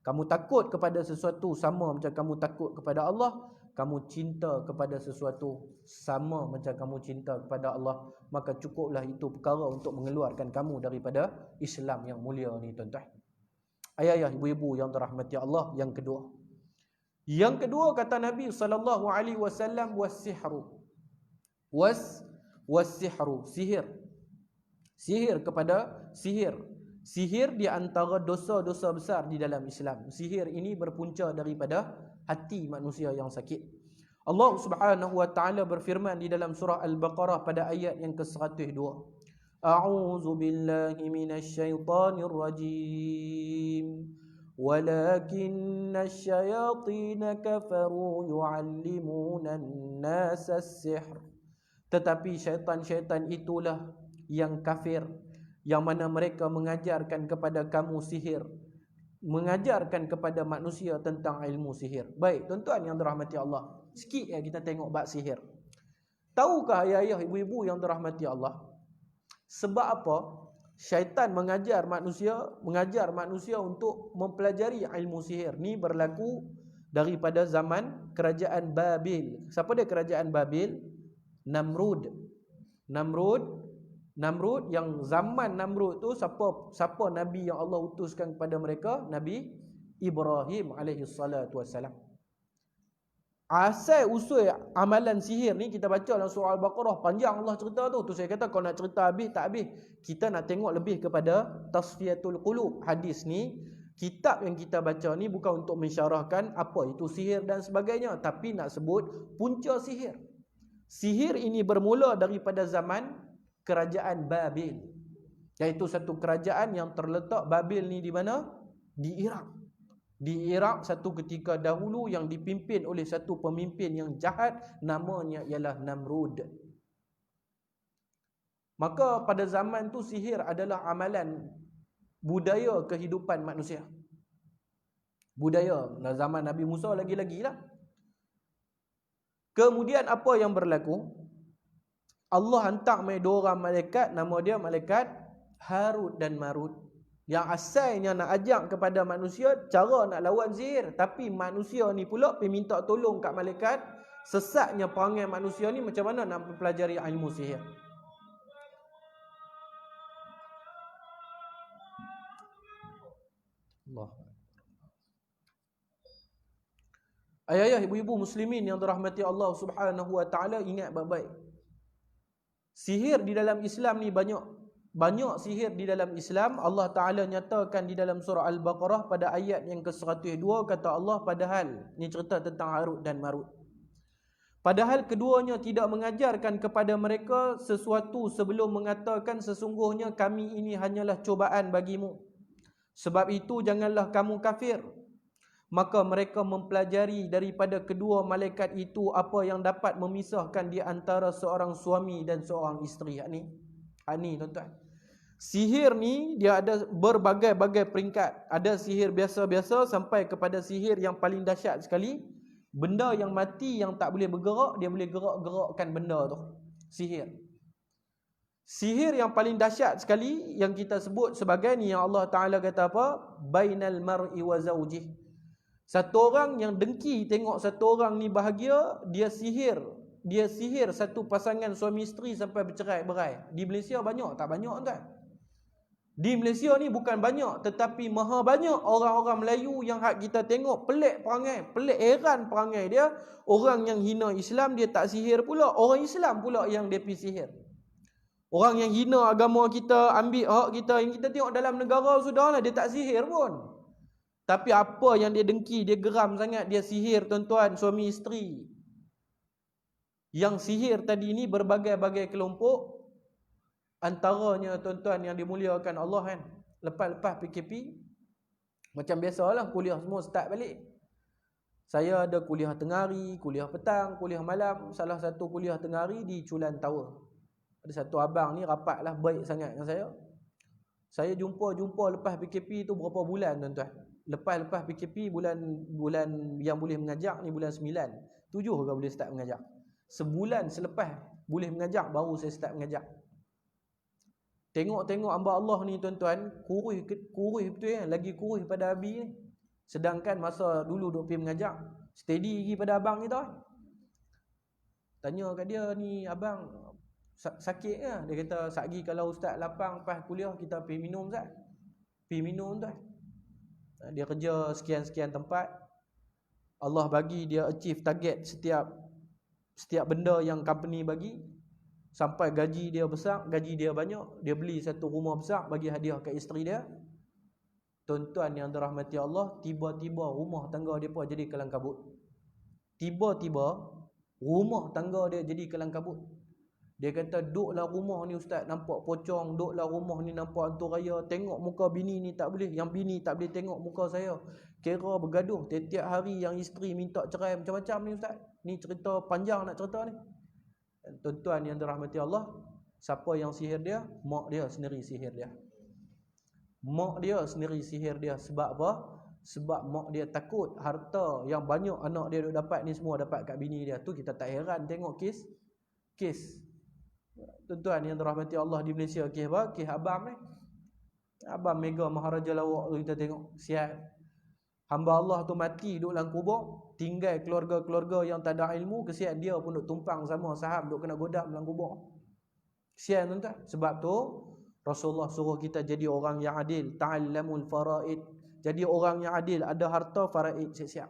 Kamu takut kepada sesuatu sama macam kamu takut kepada Allah. Kamu cinta kepada sesuatu sama macam kamu cinta kepada Allah. Maka cukuplah itu perkara untuk mengeluarkan kamu daripada Islam yang mulia ni tuan-tuan. Ayah-ayah, ibu-ibu yang dirahmati Allah, yang kedua. Yang kedua kata Nabi sallallahu alaihi wasallam, was-sihru. Was-sihru, sihir. Sihir kepada sihir. Sihir di antara dosa-dosa besar di dalam Islam. Sihir ini berpunca daripada hati manusia yang sakit. Allah Subhanahu wa taala berfirman di dalam surah Al-Baqarah pada ayat yang ke-102. A'udzu billahi minasy syaithanir rajim. Walakinnash syayatin kafaru yu'allimuna an-nasa as-sihr. Tetapi syaitan-syaitan itulah yang kafir, yang mana mereka mengajarkan kepada kamu sihir, mengajarkan kepada manusia tentang ilmu sihir. Baik, tuan-tuan yang dirahmati Allah, sikit ya kita tengok bab sihir. Tahukah ayah-ayah, ibu-ibu yang dirahmati Allah, sebab apa syaitan mengajar manusia untuk mempelajari ilmu sihir? Ni berlaku daripada zaman kerajaan Babil. Siapa dia kerajaan Babil? Namrud, yang zaman Namrud tu siapa nabi yang Allah utuskan kepada mereka? Nabi Ibrahim alaihi salatu wassalam. Asal usul amalan sihir ni kita baca dalam surah Al-Baqarah, panjang Allah cerita tu. Tu saya kata kalau nak cerita habis tak habis. Kita nak tengok lebih kepada tasfiyatul qulub. Hadis ni, kitab yang kita baca ni bukan untuk mensyarahkan apa itu sihir dan sebagainya, tapi nak sebut punca sihir. Sihir ini bermula daripada zaman kerajaan Babil, iaitu satu kerajaan yang terletak, Babil ni di mana? Di Iraq. Di Iraq satu ketika dahulu yang dipimpin oleh satu pemimpin yang jahat, namanya ialah Namrud. Maka pada zaman tu sihir adalah amalan budaya kehidupan manusia. Budaya zaman Nabi Musa lagi-lagi lah. Kemudian apa yang berlaku? Allah hantar dua orang malaikat, nama dia malaikat Harut dan Marut, yang asalnya nak ajak kepada manusia cara nak lawan sihir. Tapi manusia ni pula pergi minta tolong kat malaikat. Sesatnya perangai manusia ni macam mana nak mempelajari ilmu sihir. Allah. Ayah-ayah, ibu-ibu muslimin yang dirahmati Allah Subhanahu wa taala, ingat baik-baik. Sihir di dalam Islam ni banyak sihir di dalam Islam. Allah Ta'ala nyatakan di dalam surah Al-Baqarah pada ayat yang ke-102, kata Allah, padahal ni cerita tentang Harut dan Marut, padahal keduanya tidak mengajarkan kepada mereka sesuatu sebelum mengatakan sesungguhnya kami ini hanyalah cubaan bagimu, sebab itu janganlah kamu kafir. Maka mereka mempelajari daripada kedua malaikat itu apa yang dapat memisahkan di antara seorang suami dan seorang isteri. Ni tuan-tuan, sihir ni dia ada berbagai-bagai peringkat. Ada sihir biasa-biasa sampai kepada sihir yang paling dahsyat sekali. Benda yang mati yang tak boleh bergerak, dia boleh gerak-gerakkan benda tu. Sihir yang paling dahsyat sekali yang kita sebut sebagai ni, yang Allah Ta'ala kata apa? Bainal mar'i wa zawjih. Satu orang yang dengki tengok satu orang ni bahagia, dia sihir satu pasangan suami isteri sampai bercerai-berai. Di Malaysia banyak tak banyak tuan? Di Malaysia ni bukan banyak, tetapi maha banyak orang-orang Melayu yang hak kita tengok pelik perangai, pelik heran perangai dia. Orang yang hina Islam dia tak sihir pula, orang Islam pula yang dia pergi sihir. Orang yang hina agama kita, ambil hak kita, yang kita tengok dalam negara sudahlah, dia tak sihir pun. Tapi apa yang dia dengki, dia geram sangat, dia sihir tuan-tuan, suami isteri. Yang sihir tadi ni berbagai-bagai kelompok. Antaranya tuan-tuan yang dimuliakan Allah kan, lepas-lepas PKP, macam biasalah kuliah semua start balik. Saya ada kuliah tengah hari, kuliah petang, kuliah malam. Salah satu kuliah tengah hari di Chulan Tower. Ada satu abang ni rapatlah baik sangat dengan saya. Saya jumpa lepas PKP tu berapa bulan tuan-tuan. Lepas PKP bulan yang boleh mengajar ni bulan 9. 7 ke boleh start mengajar. Sebulan selepas boleh mengajar baru saya start mengajar. Tengok hamba Allah ni tuan-tuan, kurus betul ya, lagi kurus pada Abi ni. Sedangkan masa dulu duk pergi mengajar, steady lagi pada abang ni tau. Tanya kat dia ni, abang sakit ke? Dia kata, satgi kalau ustaz lapang lepas kuliah kita pergi minum Ustaz. Pergi minum tuan. Dia kerja sekian-sekian tempat. Allah bagi dia achieve target setiap benda yang company bagi. Sampai gaji dia besar, gaji dia banyak. Dia beli satu rumah besar bagi hadiah kat isteri dia. Tuan-tuan yang dirahmati Allah, tiba-tiba rumah tangga dia pun jadi kelang kabut. Tiba-tiba rumah tangga dia jadi kelang kabut. Dia kata, duduklah rumah ni ustaz nampak pocong, duduklah rumah ni nampak hantu raya, tengok muka bini ni tak boleh, yang bini tak boleh tengok muka saya. Kira bergaduh, tiap-tiap hari yang isteri minta cerai macam-macam ni ustaz. Ni cerita panjang nak cerita ni. Tuan-tuan yang dirahmati Allah, siapa yang sihir dia? Mak dia sendiri sihir dia. Mak dia sendiri sihir dia. Sebab apa? Sebab mak dia takut harta yang banyak anak dia duk dapat ni semua dapat kat bini dia. Tu kita tak heran tengok kes. Tuan-tuan yang dirahmati Allah di Malaysia, kes apa? Kes Abam ni. Abam Mega Maharaja Lawak tu kita tengok. Sial. Hamba Allah tu mati duduk dalam kubur, tinggal keluarga-keluarga yang tak ada ilmu, kesian dia pun duk tumpang sama saham, duk kena godam dalam kubur. Kesian tuan-tuan. Sebab tu Rasulullah suruh kita jadi orang yang adil. Ta'allamul faraid. Jadi orang yang adil, ada harta faraid siap-siap.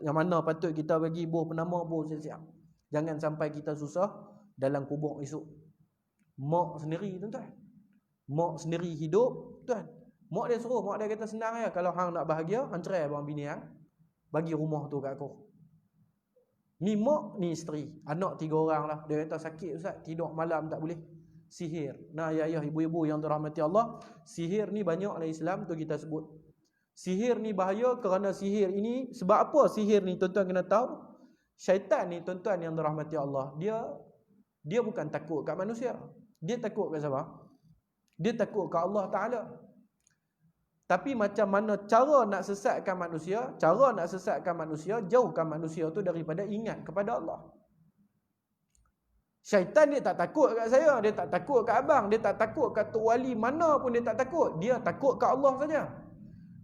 Yang mana patut kita bagi buh penama, buh siap-siap. Jangan sampai kita susah dalam kubur esok. Mak sendiri tuan-tuan. Mak sendiri hidup, tuan. Mak dia suruh, mak dia kata senang ya, kalau hang nak bahagia, hang cerai abang bini hang. Bagi rumah tu kat aku. Ni mak, ni isteri. Anak 3 orang lah. Dia kata sakit ustaz, tidur malam tak boleh. Sihir. Nah ayah-ayah, ibu-ibu yang dirahmati Allah, sihir ni banyak dalam Islam tu kita sebut. Sihir ni bahaya kerana sihir ini, sebab apa sihir ni tuan-tuan kena tahu? Syaitan ni tuan-tuan yang dirahmati Allah, dia bukan takut kat manusia. Dia takut kat siapa? Dia takut kat Allah Ta'ala. Tapi macam mana cara nak sesatkan manusia? Cara nak sesatkan manusia, jauhkan manusia tu daripada ingat kepada Allah. Syaitan dia tak takut kat saya, dia tak takut kat abang, dia tak takut kat tok wali mana pun dia tak takut. Dia takut kat Allah saja.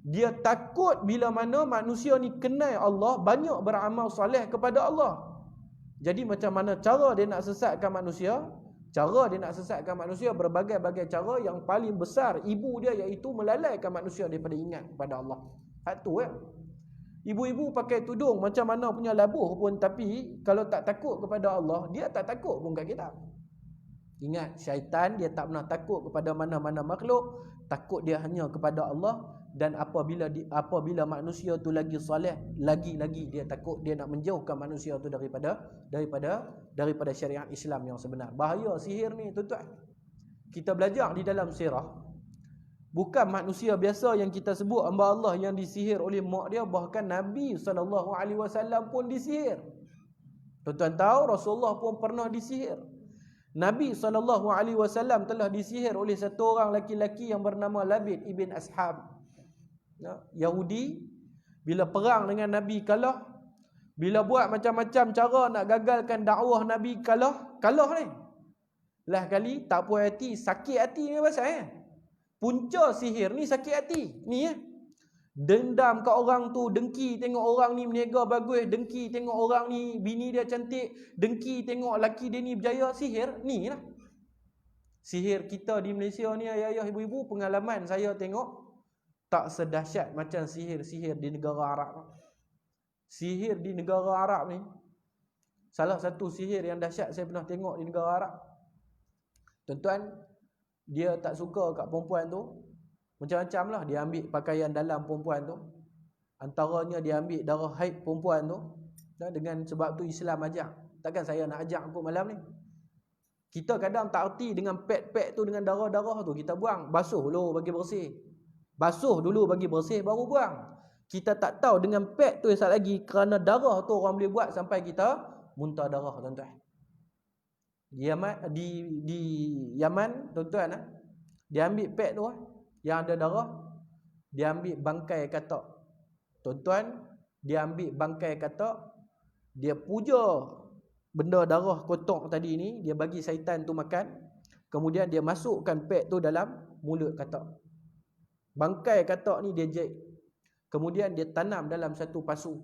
Dia takut bila mana manusia ni kenal Allah, banyak beramal soleh kepada Allah. Jadi macam mana cara dia nak sesatkan manusia? Cara dia nak sesatkan manusia berbagai-bagai cara. Yang paling besar ibu dia iaitu melalaikan manusia daripada ingat kepada Allah. Hak tu ya. Ibu-ibu pakai tudung macam mana punya labuh pun, tapi kalau tak takut kepada Allah, dia tak takut pun kat kita. Ingat, syaitan dia tak pernah takut kepada mana-mana makhluk, takut dia hanya kepada Allah. Dan apabila manusia tu lagi soleh, lagi-lagi dia takut, dia nak menjauhkan manusia tu daripada syariat Islam yang sebenar. Bahaya sihir ni tuan-tuan. Kita belajar di dalam sirah, bukan manusia biasa yang kita sebut hamba Allah yang disihir oleh mak dia, bahkan Nabi SAW pun disihir. Tuan-tuan tahu Rasulullah pun pernah disihir. Nabi SAW telah disihir oleh satu orang laki-laki yang bernama Labid ibn Ashab. Yahudi, bila perang dengan Nabi kalah, bila buat macam-macam cara nak gagalkan dakwah Nabi kalah ni. Lah kali tak puas hati, sakit hati ni pasal punca sihir ni sakit hati ni dendam kat orang tu, dengki tengok orang ni berniaga bagus, dengki tengok orang ni bini dia cantik, dengki tengok laki dia ni berjaya. Sihir ni lah. Sihir kita di Malaysia ni ayah-ayah, ibu-ibu, pengalaman saya tengok tak sedahsyat macam sihir-sihir di negara Arab. Sihir di negara Arab ni, salah satu sihir yang dahsyat saya pernah tengok di negara Arab. Tuan-tuan, dia tak suka kat perempuan tu, macam-macam lah. Dia ambil pakaian dalam perempuan tu, antaranya dia ambil darah haid perempuan tu. Dan dengan sebab tu Islam ajak. Takkan saya nak ajak aku malam ni. Kita kadang tak erti dengan pad-pad tu, dengan darah-darah tu kita buang. Basuh dulu bagi bersih. Basuh dulu bagi bersih baru buang. Kita tak tahu dengan pad tu esat lagi, kerana darah tu orang boleh buat sampai kita muntah darah, tuan-tuan. Di Yaman, tuan-tuan, dia ambil pad tu yang ada darah, dia ambil bangkai katak. Tuan-tuan, dia ambil bangkai katak, dia puja benda darah kotak tadi ni, dia bagi syaitan tu makan, kemudian dia masukkan pad tu dalam mulut katak. Bangkai katak ni dia jahit, kemudian dia tanam dalam satu pasu.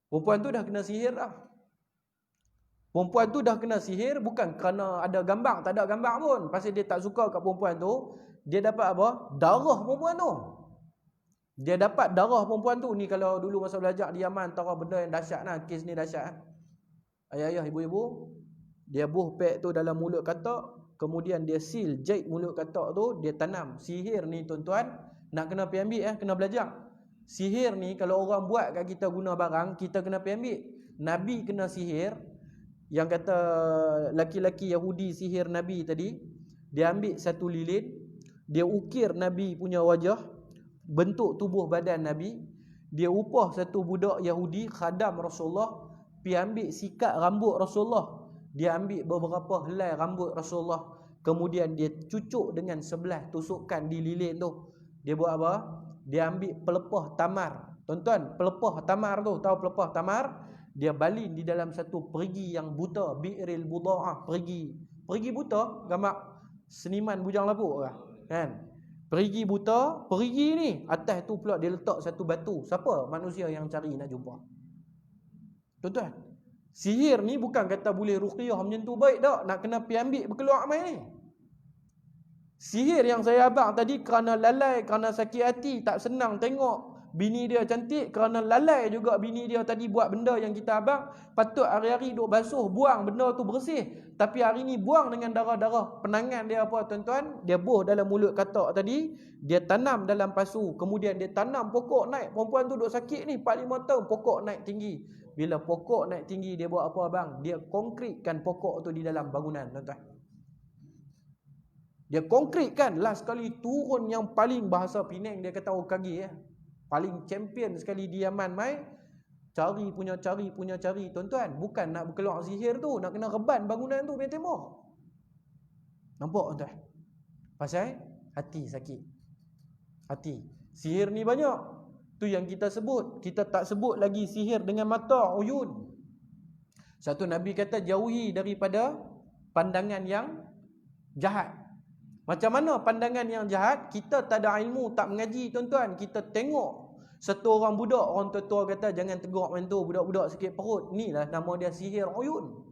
Perempuan tu dah kena sihir dah. Perempuan tu dah kena sihir bukan kerana ada gambar, tak ada gambar pun. Pasal dia tak suka kat perempuan tu, dia dapat apa? Darah perempuan tu. Dia dapat darah perempuan tu. Ni kalau dulu masa belajar di Yaman, antara benda yang dahsyat lah. Kes ni dahsyat. Ayah-ayah, ibu-ibu, dia buh pek tu dalam mulut katak, kemudian dia seal, jahit mulut katak tu, dia tanam. Sihir ni tuan-tuan, nak kena pergi ambil kena belajar. Sihir ni kalau orang buat kat kita guna barang, kita kena pergi ambil. Nabi kena sihir. Yang kata laki-laki Yahudi sihir Nabi tadi, dia ambil satu lilin, dia ukir Nabi punya wajah, bentuk tubuh badan Nabi, dia upah satu budak Yahudi khadam Rasulullah, pergi ambil sikat rambut Rasulullah, dia ambil beberapa helai rambut Rasulullah, kemudian dia cucuk dengan sebelah tusukan di lilin tu. Dia buat apa? Dia ambil pelepah tamar. Tuan-tuan, pelepah tamar tu, tahu pelepah tamar? Dia balin di dalam satu perigi yang buta, bi'ril buda'ah, perigi buta, gambar seniman bujang lapuk kan? Perigi buta, perigi ni atas tu pula dia letak satu batu. Siapa manusia yang cari nak jumpa? Tuan-tuan, sihir ni bukan kata boleh ruqyah macam tu baik tak, nak kena pergi ambil berkeluar mai ni. Sihir yang saya abang tadi kerana lalai, kerana sakit hati, tak senang tengok bini dia cantik, kerana lalai juga bini dia tadi buat benda yang kita abang. Patut hari-hari duk basuh, buang benda tu bersih. Tapi hari ni buang dengan darah-darah. Penangan dia apa tuan-tuan? Dia buh dalam mulut katak tadi, dia tanam dalam pasu. Kemudian dia tanam pokok naik. Perempuan tu duk sakit ni 4-5 tahun, pokok naik tinggi. Bila pokok naik tinggi, dia buat apa abang? Dia konkritkan pokok tu di dalam bangunan tuan-tuan. Dia konkritkan. Last sekali turun yang paling, bahasa Penang dia kata orang kaki ya. Paling champion sekali di Yaman mai. Cari tuan-tuan. Bukan nak keluar sihir tu, nak kena reban bangunan tu punya tembok. Nampak tuan-tuan? Pasal hati sakit. Hati. Sihir ni banyak. Tu yang kita sebut. Kita tak sebut lagi sihir dengan mata, uyun. Satu Nabi kata jauhi daripada pandangan yang jahat. Macam mana pandangan yang jahat? Kita tak ada ilmu, tak mengaji tuan-tuan. Kita tengok satu orang budak, orang tua-tua kata jangan tegak main tu, budak-budak sikit perut. Inilah nama dia sihir uyun.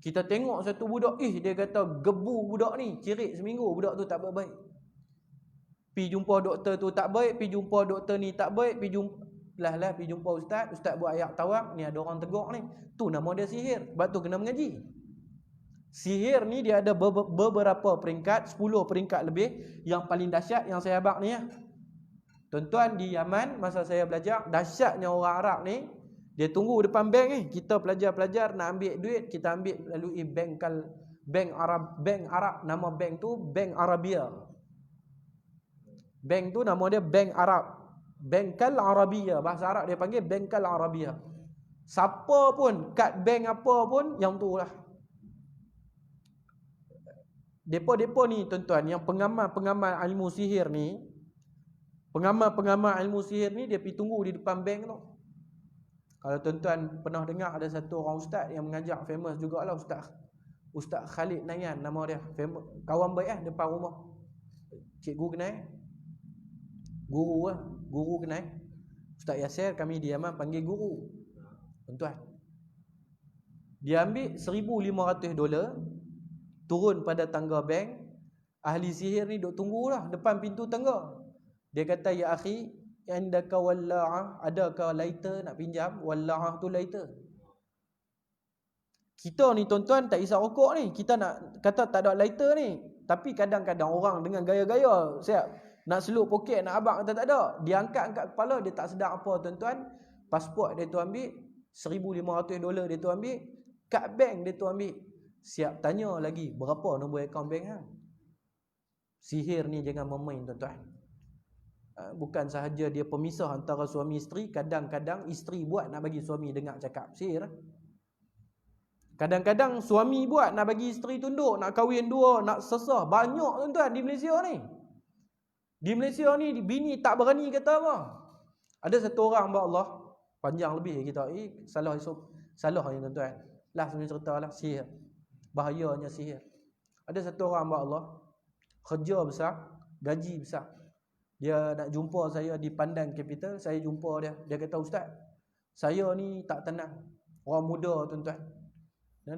Kita tengok satu budak, dia kata gebu budak ni, cirit seminggu budak tu tak baik. Pi jumpa doktor tu tak baik, pi jumpa doktor ni tak baik, pi jumpa ustaz buat ayak tawak, ni ada orang tegak ni. Tu nama dia sihir. Sebab tu kena mengaji. Sihir ni dia ada beberapa peringkat, 10 peringkat lebih. Yang paling dahsyat yang saya abang ni ya. Tuan-tuan di Yaman masa saya belajar, dahsyatnya orang Arab ni, dia tunggu depan bank ni. Kita pelajar-pelajar nak ambil duit, kita ambil lalui bank Arab, nama bank tu Bank Arabia. Bank tu nama dia Bank Arab. Bankal Arabia, bahasa Arab dia panggil Bankal Arabia. Siapa pun kad bank apa pun yang tu lah. Depa-depa ni tuan-tuan, yang pengamal-pengamal ilmu sihir ni, pengamal-pengamal ilmu sihir ni, dia pergi tunggu di depan bank tu. Kalau tuan-tuan pernah dengar ada satu orang ustaz yang mengajar, famous jugalah Ustaz Khalid Nayan nama dia, famous, kawan baik depan rumah. Cikgu kenal, guru kenal. Ustaz Yasir kami di Yaman panggil guru. Tuan-tuan, dia ambil $1,500, turun pada tangga bank. Ahli sihir ni duk tunggulah depan pintu tangga. Dia kata, ya akhi, indaka walla'ah, adakah lighter nak pinjam? Walla'ah tu lighter. Kita ni tuan-tuan tak isap rokok ni, kita nak kata tak ada lighter ni. Tapi kadang-kadang orang dengan gaya-gaya, siap nak selup poket, nak abang kata tak ada. Dia angkat kepala, dia tak sedar apa tuan-tuan. Pasport dia tu ambil, $1,500 dia tu ambil, kad bank dia tu ambil. Siap tanya lagi, berapa nombor akaun bank hang? Sihir ni jangan main tuan-tuan. Bukan sahaja dia pemisah antara suami isteri, kadang-kadang isteri buat nak bagi suami dengar cakap sihir. Kadang-kadang suami buat nak bagi isteri tunduk, nak kahwin dua, nak sesah. Banyak tuan-tuan di Malaysia ni. Di Malaysia ni bini tak berani kata apa. Ada satu orang hamba Allah, panjang lebih kita, salah ni tuan-tuan. Last ni cerita lah sihir. Bahayanya sihir. Ada satu orang hamba Allah, kerja besar, gaji besar. Dia nak jumpa saya di Pandan Capital, saya jumpa dia. Dia kata, ustaz, saya ni tak tenang. Orang muda tuan-tuan.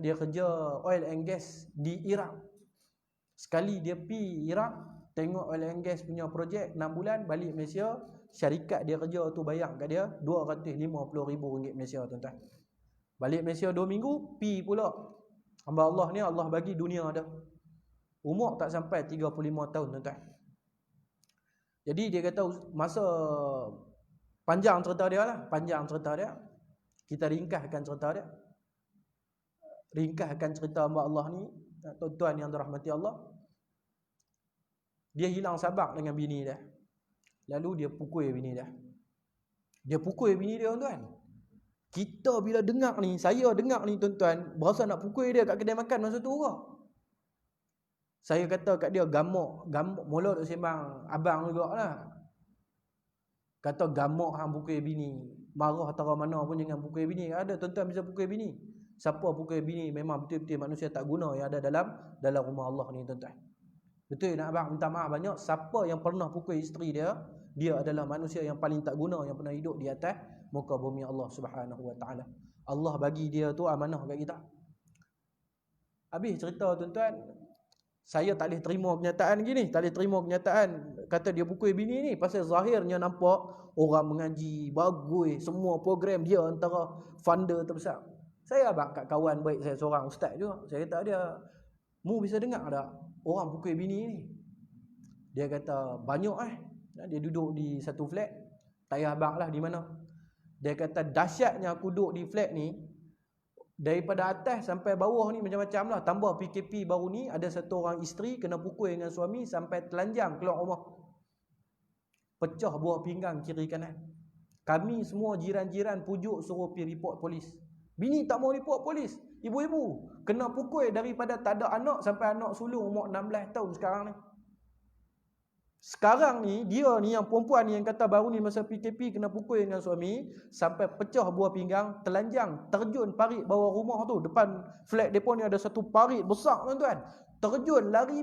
Dia kerja oil and gas di Iraq. Sekali dia pergi Iraq, tengok oil and gas punya projek 6 bulan, balik Malaysia, syarikat dia kerja tu bayar kat dia RM250,000 Malaysia tuan-tuan. Balik Malaysia 2 minggu, pi pula. Hamba Allah ni Allah bagi dunia dah. Umur tak sampai 35 tahun tuan-tuan. Jadi dia kata masa panjang cerita dia lah, panjang cerita dia. Kita ringkaskan cerita dia. Ringkaskan cerita hamba Allah ni, tuan-tuan yang dirahmati Allah. Dia hilang sabar dengan bini dia. Lalu dia pukul bini dia. Dia pukul bini dia tuan-tuan. Kita bila dengar ni, saya dengar ni tuan-tuan, berasa nak pukul dia kat kedai makan masa tu ke. Saya kata kat dia, gamuk, mula duk sembang abang jugalah. Kata gamuk hang pukul bini. Marah tara mana pun jangan pukul bini. Ada tuan-tuan bisa pukul bini. Siapa pukul bini memang betul-betul manusia tak guna yang ada dalam rumah Allah ni tuan-tuan. Betul nak abang minta maaf banyak. Siapa yang pernah pukul isteri dia, dia adalah manusia yang paling tak guna yang pernah hidup di atas muka bumi Allah Subhanahu wa taala. Allah bagi dia tu amanah kat kita. Habis cerita tuan-tuan, Saya tak boleh terima kenyataan gini, tak boleh terima kenyataan kata dia pukul bini ni, pasal zahirnya nampak orang mengaji bagus, semua program dia antara funder terbesar. Saya abang kat kawan baik saya seorang ustaz juga. Saya kata dia, mu bisa dengar tak orang pukul bini ni? Dia kata banyak dia duduk di satu flat, tak payah abang lah di mana. Dia kata dahsyatnya aku duduk di flat ni, daripada atas sampai bawah ni macam-macam lah. Tambah PKP baru ni, ada satu orang isteri kena pukul dengan suami sampai telanjang keluar rumah. Pecah buah pinggang kiri kanan. Kami semua jiran-jiran pujuk suruh pergi report polis. Bini tak mau report polis. Ibu-ibu kena pukul daripada tak ada anak sampai anak sulung umur 16 tahun sekarang ni. Sekarang ni, dia ni yang perempuan ni yang kata baru ni masa PKP kena pukul dengan suami sampai pecah buah pinggang, telanjang, terjun parit bawah rumah tu. Depan flat depa ni ada satu parit besar tuan-tuan. Terjun, lari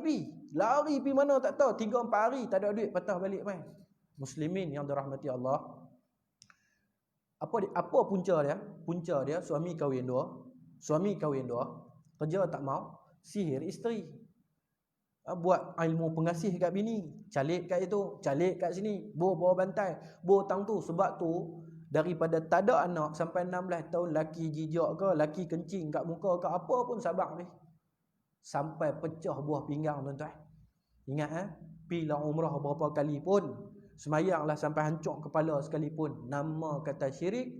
pi mana tak tahu. 3-4 hari tak ada duit patah balik mai. Muslimin yang dirahmati Allah. Apa punca dia? Punca dia suami kahwin dua. Kerja tak mau, sihir isteri. Buat ilmu pengasih kat bini, calik kat itu, calik kat sini, bawa bantai, tang tu. Sebab tu daripada tak ada anak sampai 16 tahun, laki jijak ke, laki kencing kat muka ke, apa pun sabar ni, sampai pecah buah pinggang tuan-tuan. Ingat pilah umrah berapa kali pun, semayanglah sampai hancur kepala sekalipun, nama kata syirik,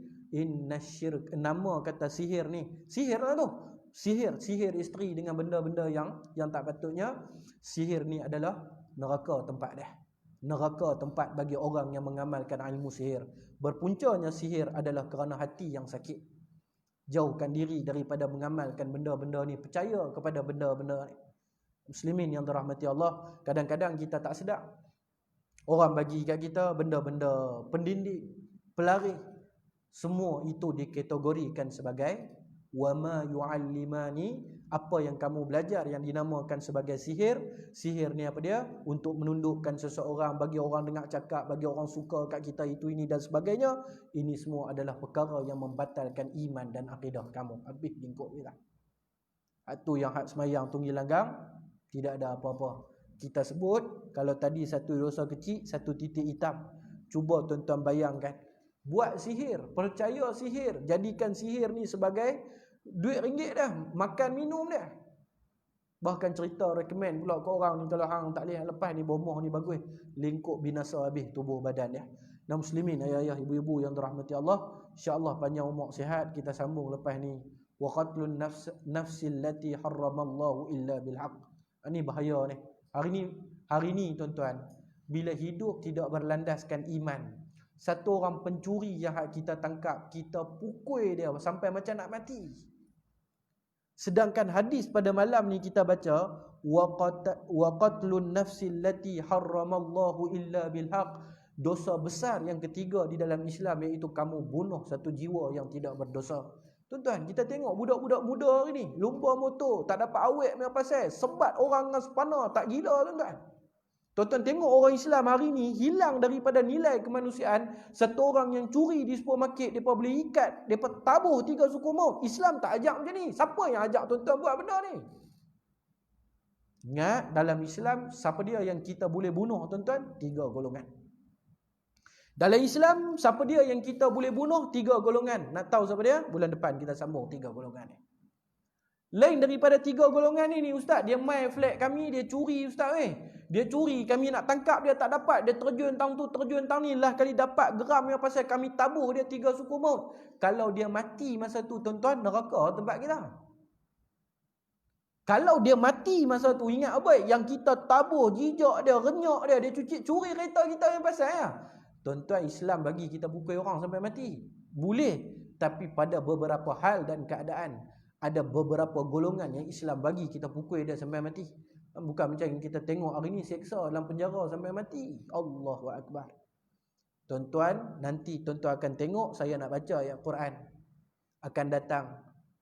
nama kata sihir ni, sihir lah tu. Sihir isteri dengan benda-benda yang tak patutnya. Sihir ni adalah neraka tempat dia. Neraka tempat bagi orang yang mengamalkan ilmu sihir. Berpuncanya sihir adalah kerana hati yang sakit. Jauhkan diri daripada mengamalkan benda-benda ni, percaya kepada benda-benda ni. Muslimin yang dirahmati Allah, kadang-kadang kita tak sedar. Orang bagi kat kita benda-benda pendidik, pelari. Semua itu dikategorikan sebagai wama yu'allimani, apa yang kamu belajar yang dinamakan sebagai sihir. Sihir ni apa dia? Untuk menundukkan seseorang, bagi orang dengar cakap, bagi orang suka kat kita, itu ini dan sebagainya. Ini semua adalah perkara yang membatalkan iman dan akidah kamu. Habis lingkup kita. Itu yang hak semayang tunggil langgang, tidak ada apa-apa. Kita sebut, kalau tadi satu dosa kecil, satu titik hitam. Cuba tuan-tuan bayangkan, buat sihir, percaya sihir, jadikan sihir ni sebagai duit ringgit dah, makan minum dah. Bahkan cerita recommend pula ke orang ni, kalau hang tak boleh lepas ni bomoh ni bagus, lingkup binasa habis tubuh badan dia. Dan muslimin, ayah-ayah, ibu-ibu yang dirahmati Allah, insya-Allah panjang umur sihat, kita sambung lepas ni. Wa qatlun nafsil lati harramallahu illa bil haqq. Ini bahaya ni. Hari ni tuan-tuan, bila hidup tidak berlandaskan iman, satu orang pencuri yang kita tangkap, kita pukul dia sampai macam nak mati. Sedangkan hadis pada malam ni kita baca, wa qatlun nafsil lati harramallahu illa bil haqq. Dosa besar yang ketiga di dalam Islam, iaitu kamu bunuh satu jiwa yang tidak berdosa. Tuan-tuan, kita tengok budak-budak muda hari ni, lumba motor, tak dapat awet punya pasal, sebat orang dengan sepana, tak gila tuan-tuan. Tuan-tuan tengok orang Islam hari ni hilang daripada nilai kemanusiaan. Satu orang yang curi di supermarket, mereka boleh ikat, mereka tabuh 3 suku maut. Islam tak ajak macam ni. Siapa yang ajak tuan-tuan buat benda ni? Ingat, dalam Islam, siapa dia yang kita boleh bunuh tuan-tuan? 3 golongan. Dalam Islam, siapa dia yang kita boleh bunuh? 3 golongan. Nak tahu siapa dia? Bulan depan kita sambung 3 golongan ni. Lain daripada 3 golongan ni ustaz, dia main flat kami, dia curi ustaz Dia curi, kami nak tangkap dia tak dapat, dia terjun tang tu, terjun tang ni, lah kali dapat geram yang pasal kami tabuh dia 3 suku maut. Kalau dia mati masa tu tuan-tuan, neraka tempat kita. Kalau dia mati masa tu, ingat apa? Yang kita tabuh jijak dia, renyak dia, dia curi kereta kita yang pasal Tuan-tuan, Islam bagi kita pukul orang sampai mati. Boleh, tapi pada beberapa hal dan keadaan. Ada beberapa golongan yang Islam bagi kita pukul dia sampai mati. Bukan macam yang kita tengok hari ni, seksa dalam penjara sampai mati. Allahu Akbar. Tuan-tuan, nanti tuan-tuan akan tengok, saya nak baca ayat Quran. Akan datang,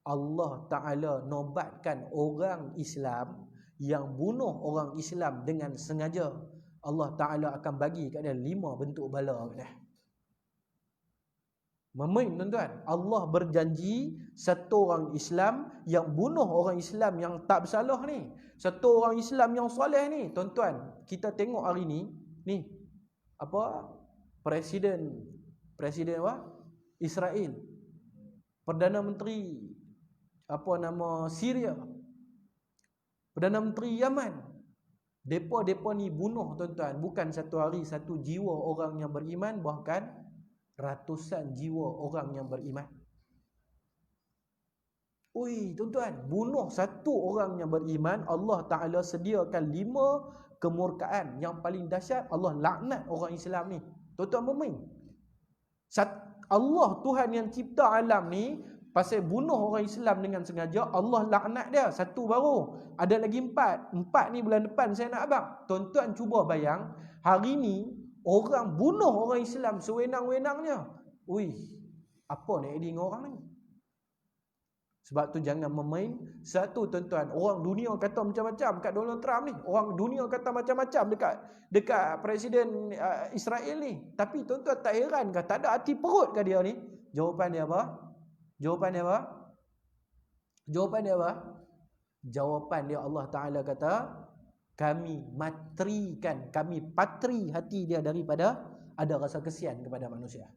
Allah Ta'ala nobatkan orang Islam yang bunuh orang Islam dengan sengaja. Allah Ta'ala akan bagi kat dia 5 bentuk bala kat dia. Memain tuan-tuan. Allah berjanji satu orang Islam yang bunuh orang Islam yang tak bersalah ni, satu orang Islam yang soleh ni, tuan-tuan, kita tengok hari ni apa presiden apa Israel, Perdana Menteri apa nama Syria, Perdana Menteri Yaman, depa ni bunuh tuan-tuan, bukan satu hari satu jiwa orang yang beriman, bahkan ratusan jiwa orang yang beriman. Ui tuan-tuan, bunuh satu orang yang beriman, Allah Ta'ala sediakan 5 kemurkaan yang paling dahsyat. Allah laknat orang Islam ni. Tuan-tuan memain. Allah Tuhan yang cipta alam ni, pasal bunuh orang Islam dengan sengaja, Allah laknat dia. Satu baru, ada lagi 4 ni bulan depan saya nak abang. Tuan-tuan cuba bayang, hari ni orang bunuh orang Islam sewenang-wenangnya. Ui, apa nak jadi dengan orang ni? Sebab tu jangan memain. Satu tuan-tuan, orang dunia kata macam-macam kat Donald Trump ni. Orang dunia kata macam-macam dekat Presiden Israel ni. Tapi tuan-tuan tak heran ke? Tak ada hati perut ke dia ni? Jawapan dia apa? Jawapan dia Allah Ta'ala kata, kami matrikan, kami patri hati dia daripada ada rasa kesian kepada manusia.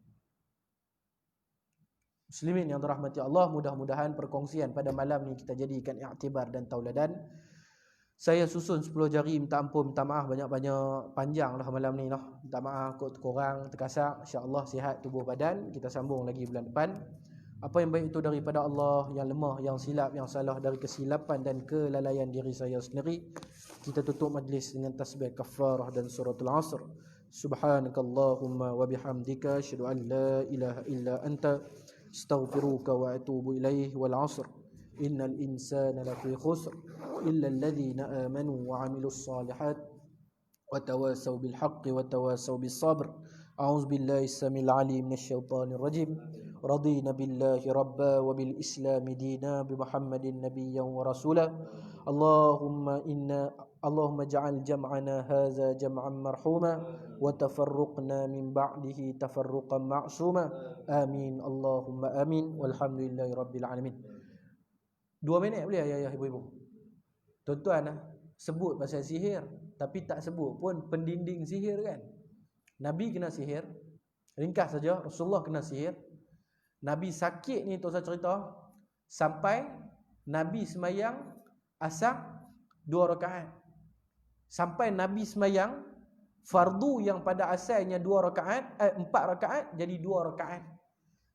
Muslimin yang dirahmati Allah, mudah-mudahan perkongsian pada malam ni kita jadikan iktibar dan tauladan. Saya susun 10 jari, minta ampun, minta maaf banyak-banyak, panjang lah malam ni lah. Minta maaf kot korang terkasak. InsyaAllah sihat tubuh badan. Kita sambung lagi bulan depan. Apa yang baik itu daripada Allah, yang lemah, yang silap, yang salah dari kesilapan dan kelalaian diri saya sendiri. Kita tutup majlis dengan tasbih kafarah dan suratul Asr. Subhanakallahumma wa bihamdika asyhadu an la ilaha illa anta astaghfiruka wa atubu ilaih. Wal 'asr innal insana lafi khusr illa alladhina amanu wa 'amilus solihat wa tawasaw bil haqqi wa tawasaw bis sabr. A'udzu billahi samil 'alim minasy syaithanir rajim. Radina billahi rabba wa bil islam dina bi Muhammadin nabiyyan wa rasula. Allahumma ja'al jam'ana hadza jam'an marhuma wa tafarruqna min ba'dihi tafarruqan ma'suma. Amin Allahumma amin walhamdulillahi rabbil alamin. 2 minit boleh ayah ibu-ibu? Tuan-tuan sebut pasal sihir tapi tak sebut pun pendinding sihir kan. Nabi kena sihir. Ringkas saja, Rasulullah kena sihir. Nabi sakit ni tu saya cerita, sampai Nabi semayang asar 2 rakaat. Sampai Nabi semayang fardu yang pada asalnya 4 rakaat jadi 2 rakaat.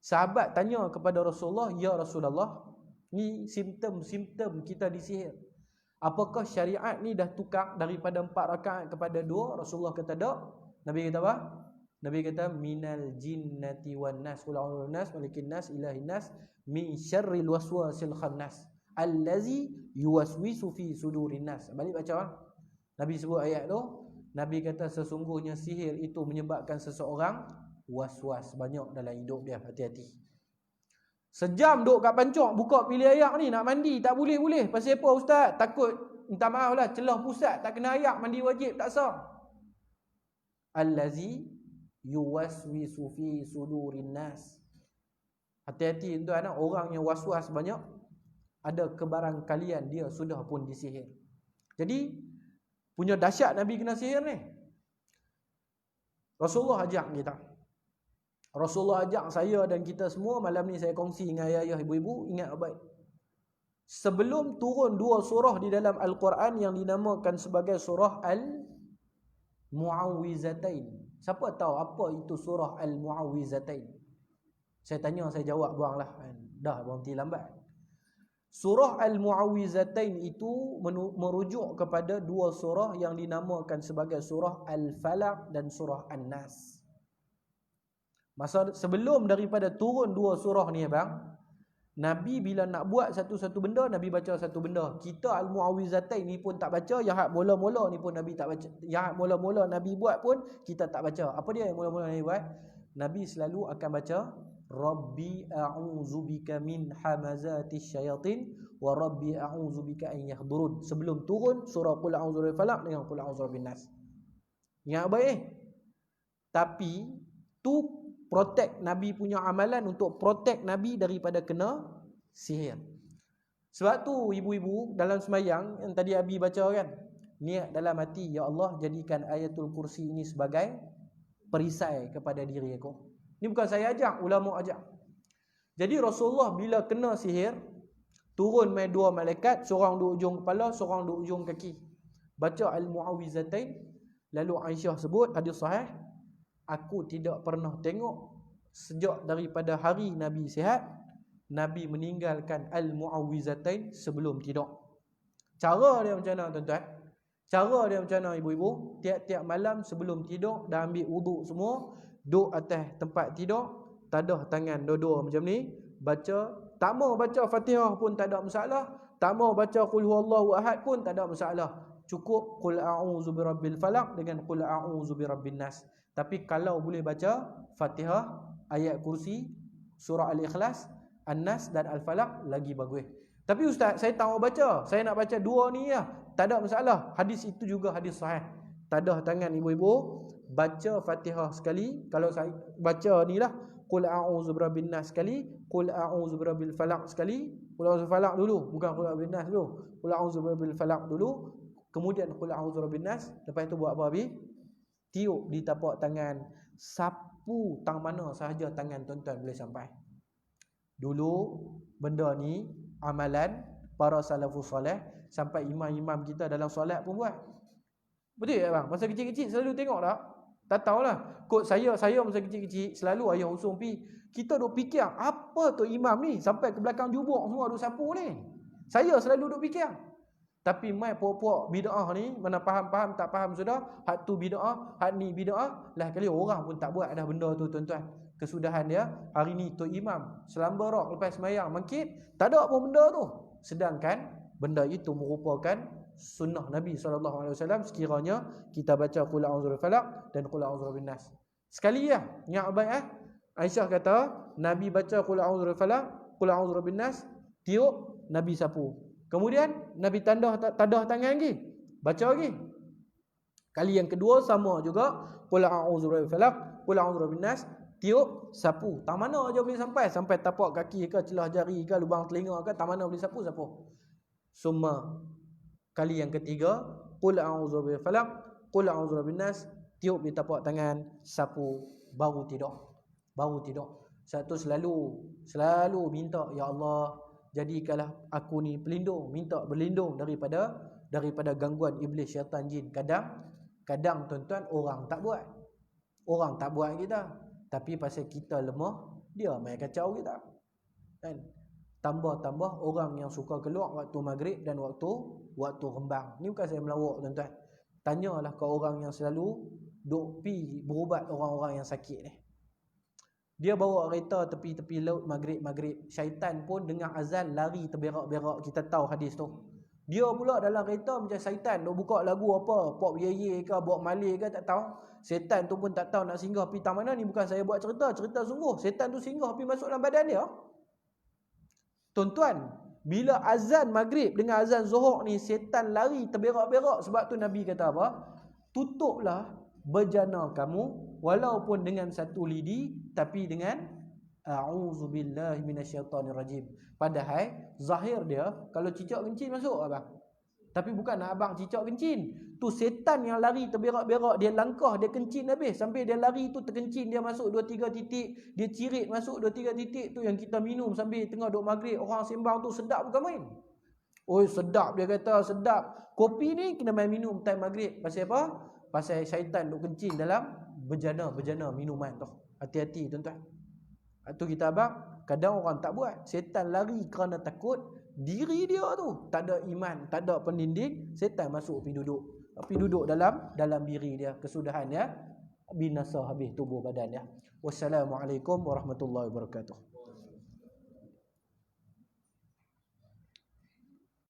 Sahabat tanya kepada Rasulullah, "Ya Rasulullah, ni simptom-simptom kita disihir. Apakah syariat ni dah tukar daripada 4 rakaat kepada 2?" Rasulullah kata tak. Nabi kata apa? Nabi kata minal jinnati wan nas, qul a'udzu nas malikin nas ilahin nas min syarril waswasil khannas allazi yuwaswisu fi sudurin nas. Balik baca. Nabi sebut ayat tu. Nabi kata sesungguhnya sihir itu menyebabkan seseorang was-was banyak dalam hidup dia. Hati-hati. Sejam duk kat pancok buka pilih ayak ni, nak mandi tak boleh. Pasal apa ustaz? Takut, minta maaf lah, celah pusat tak kena ayak, mandi wajib tak sah. Allazi yuwaswisu fi sudurin nas. Hati-hati tuan-tuan, orang yang was-was banyak, ada kebarangkalian dia sudah pun disihir. Jadi punya dahsyat Nabi kena sihir ni. Rasulullah ajak kita. Rasulullah ajak saya dan kita semua. Malam ni saya kongsi dengan ayah ibu-ibu, ingat baik. Sebelum turun 2 surah di dalam Al-Quran yang dinamakan sebagai surah Al-Mu'awwizatain. Siapa tahu apa itu surah Al-Mu'awwizatain? Saya tanya, saya jawab, buanglah. Dah berhenti lambat. Surah Al-Mu'awwizatain itu merujuk kepada 2 surah yang dinamakan sebagai surah Al-Falaq dan surah An-Nas. Masa sebelum daripada turun 2 surah ni abang, Nabi bila nak buat satu-satu benda, Nabi baca satu benda. Kita Al-Mu'awwizatain ni pun tak baca, yang hak mula-mula ni pun Nabi tak baca. Yang hak mula-mula Nabi buat pun kita tak baca. Apa dia yang mula-mula Nabi buat? Nabi selalu akan baca Rabbi a'udzubika min hamazatis syayatin wa rabbi a'udzubika an yahdurun. Sebelum turun surah Qul a'udzu birabbil falaq dengan Qul a'udzu birabbin nas. Ingat baik. Tapi tu protect Nabi punya amalan untuk protect Nabi daripada kena sihir. Sebab tu ibu-ibu dalam sembahyang yang tadi Abi baca kan, niat dalam hati, ya Allah jadikan ayatul kursi ini sebagai perisai kepada diri aku. Ini bukan saya ajak, ulama ajak. Jadi Rasulullah bila kena sihir, turun mai dua malaikat, seorang di ujung kepala, seorang di ujung kaki. Baca al-muawwizatain. Lalu Aisyah sebut hadis sahih, aku tidak pernah tengok sejak daripada hari Nabi sihat, Nabi meninggalkan al-muawwizatain sebelum tidur. Cara dia macam mana tuan-tuan? Cara dia macam mana ibu-ibu? Tiap-tiap malam sebelum tidur dah ambil wuduk semua, duduk atas tempat tidur, tadah tangan dua-dua macam ni, baca, tak mau baca Fatihah pun tak ada masalah, tak mau baca qul huwallahu ahad pun tak ada masalah. Cukup qul a'udzu birabbil falaq dengan qul a'udzu birabbin nas. Tapi kalau boleh baca Fatihah, ayat kursi, surah Al-Ikhlas, An-Nas dan Al-Falaq lagi bagus. Tapi ustaz, saya tak mau baca, saya nak baca dua ni ya. Tak ada masalah. Hadis itu juga hadis sahih. Tadah tangan ibu-ibu, baca Fatihah sekali. Kalau saya baca ni lah, qul a'udzu birabbin nas sekali, qul a'udzu birabbil falaq sekali. Qul a'udzu falaq dulu, bukan qul a'udzu birabbin nas dulu. Qul a'udzu birabbil falaq dulu, kemudian qul a'udzu birabbin nas. Lepas tu buat apa Abi? Tiup di tapak tangan, sapu tang mana sahaja tangan tuan-tuan boleh sampai. Dulu benda ni amalan para salafus soleh, sampai imam-imam kita dalam solat pun buat. Betul tak bang? Masa kecil-kecil selalu tengok tak? Tak tahulah. Kod saya masa kecil-kecil selalu ayah usung pi. Kita duk fikir, apa tu imam ni sampai ke belakang jubuk semua duk sapu ni. Saya selalu duk fikir. Tapi mai puak-puak bid'ah ni, mana faham-faham tak faham sudah, hak tu bid'ah, hak ni bid'ah, lah kali orang pun tak buat dah benda tu tuan-tuan. Kesudahan dia, hari ni Tok Imam selamba rok lepas sembahyang bangkit, tak ada apa benda tu. Sedangkan benda itu merupakan sunnah Nabi SAW. Sekiranya kita baca qul a'udzu birabbil falaq dan qul a'udzu birabbin nas. Sekali ya, ingat baik Aisyah kata, Nabi baca qul a'udzu birabbil falaq, qul a'udzu birabbin nas, tiup, Nabi sapu. Kemudian Nabi tadah tangan lagi, baca lagi. Kali yang kedua sama juga, qul a'udzu birabbil falaq, qul a'udzu birabbin nas, tiup, sapu. Tak mana aja boleh sampai. Sampai tapak kaki ke, celah jari ke, lubang telinga ke, tak mana boleh sapu. Summa. Kali yang ketiga, qul a'udzu birabbil falaq, qul a'udzu birabbin nas, tiup di tapak tangan, sapu, baru tidur. Satu selalu minta, ya Allah, jadikanlah aku ni pelindung, minta berlindung daripada gangguan iblis, syaitan, jin. Kadang tuan-tuan orang tak buat kita. Tapi pasal kita lemah, dia main kacau kita. Kan? Tambah orang yang suka keluar waktu maghrib dan waktu rembang. Ni bukan saya melawak tuan-tuan. Tanyalah ke orang yang selalu duk pi berubat orang-orang yang sakit ni. Dia bawa kereta tepi-tepi laut maghrib. Syaitan pun dengar azan lari terberak-berak. Kita tahu hadis tu. Dia pula dalam kereta macam syaitan, duk buka lagu apa, pop ye-ye ke, Bob Marley ke, tak tahu. Setan tu pun tak tahu nak singgah pergi tang mana. Ni bukan saya buat cerita sungguh. Setan tu singgah pergi masuk dalam badan dia. Tuan-tuan, bila azan maghrib dengan azan zuhur ni, setan lari terberak-berak. Sebab tu Nabi kata apa? Tutuplah bejana kamu walaupun dengan satu lidi, tapi dengan a'udzubillahi minasyaitonirrajim. Padahal zahir dia kalau cicak kencing masuk abang. Tapi bukan nak abang cicak kencing. Tu setan yang lari terberak-berak, dia langkah, dia kencing habis. Sampai dia lari tu terkencing, dia masuk 2-3 titik, dia cirit masuk 2-3 titik tu yang kita minum sambil tengah duk maghrib, orang sembang tu sedap bukan main. Oi sedap, dia kata sedap. Kopi ni kena main minum time maghrib. Pasal apa? Pasal syaitan duk kencing dalam bejana minuman tu. Hati-hati tuan-tuan. Itu kita abang, kadang orang tak buat. Setan lari kerana takut diri dia tu. Tak ada iman, tak ada pendinding, setan masuk pergi duduk dalam diri dia. Kesudahan dia binasa habis tubuh badan dia. Wassalamualaikum warahmatullahi wabarakatuh.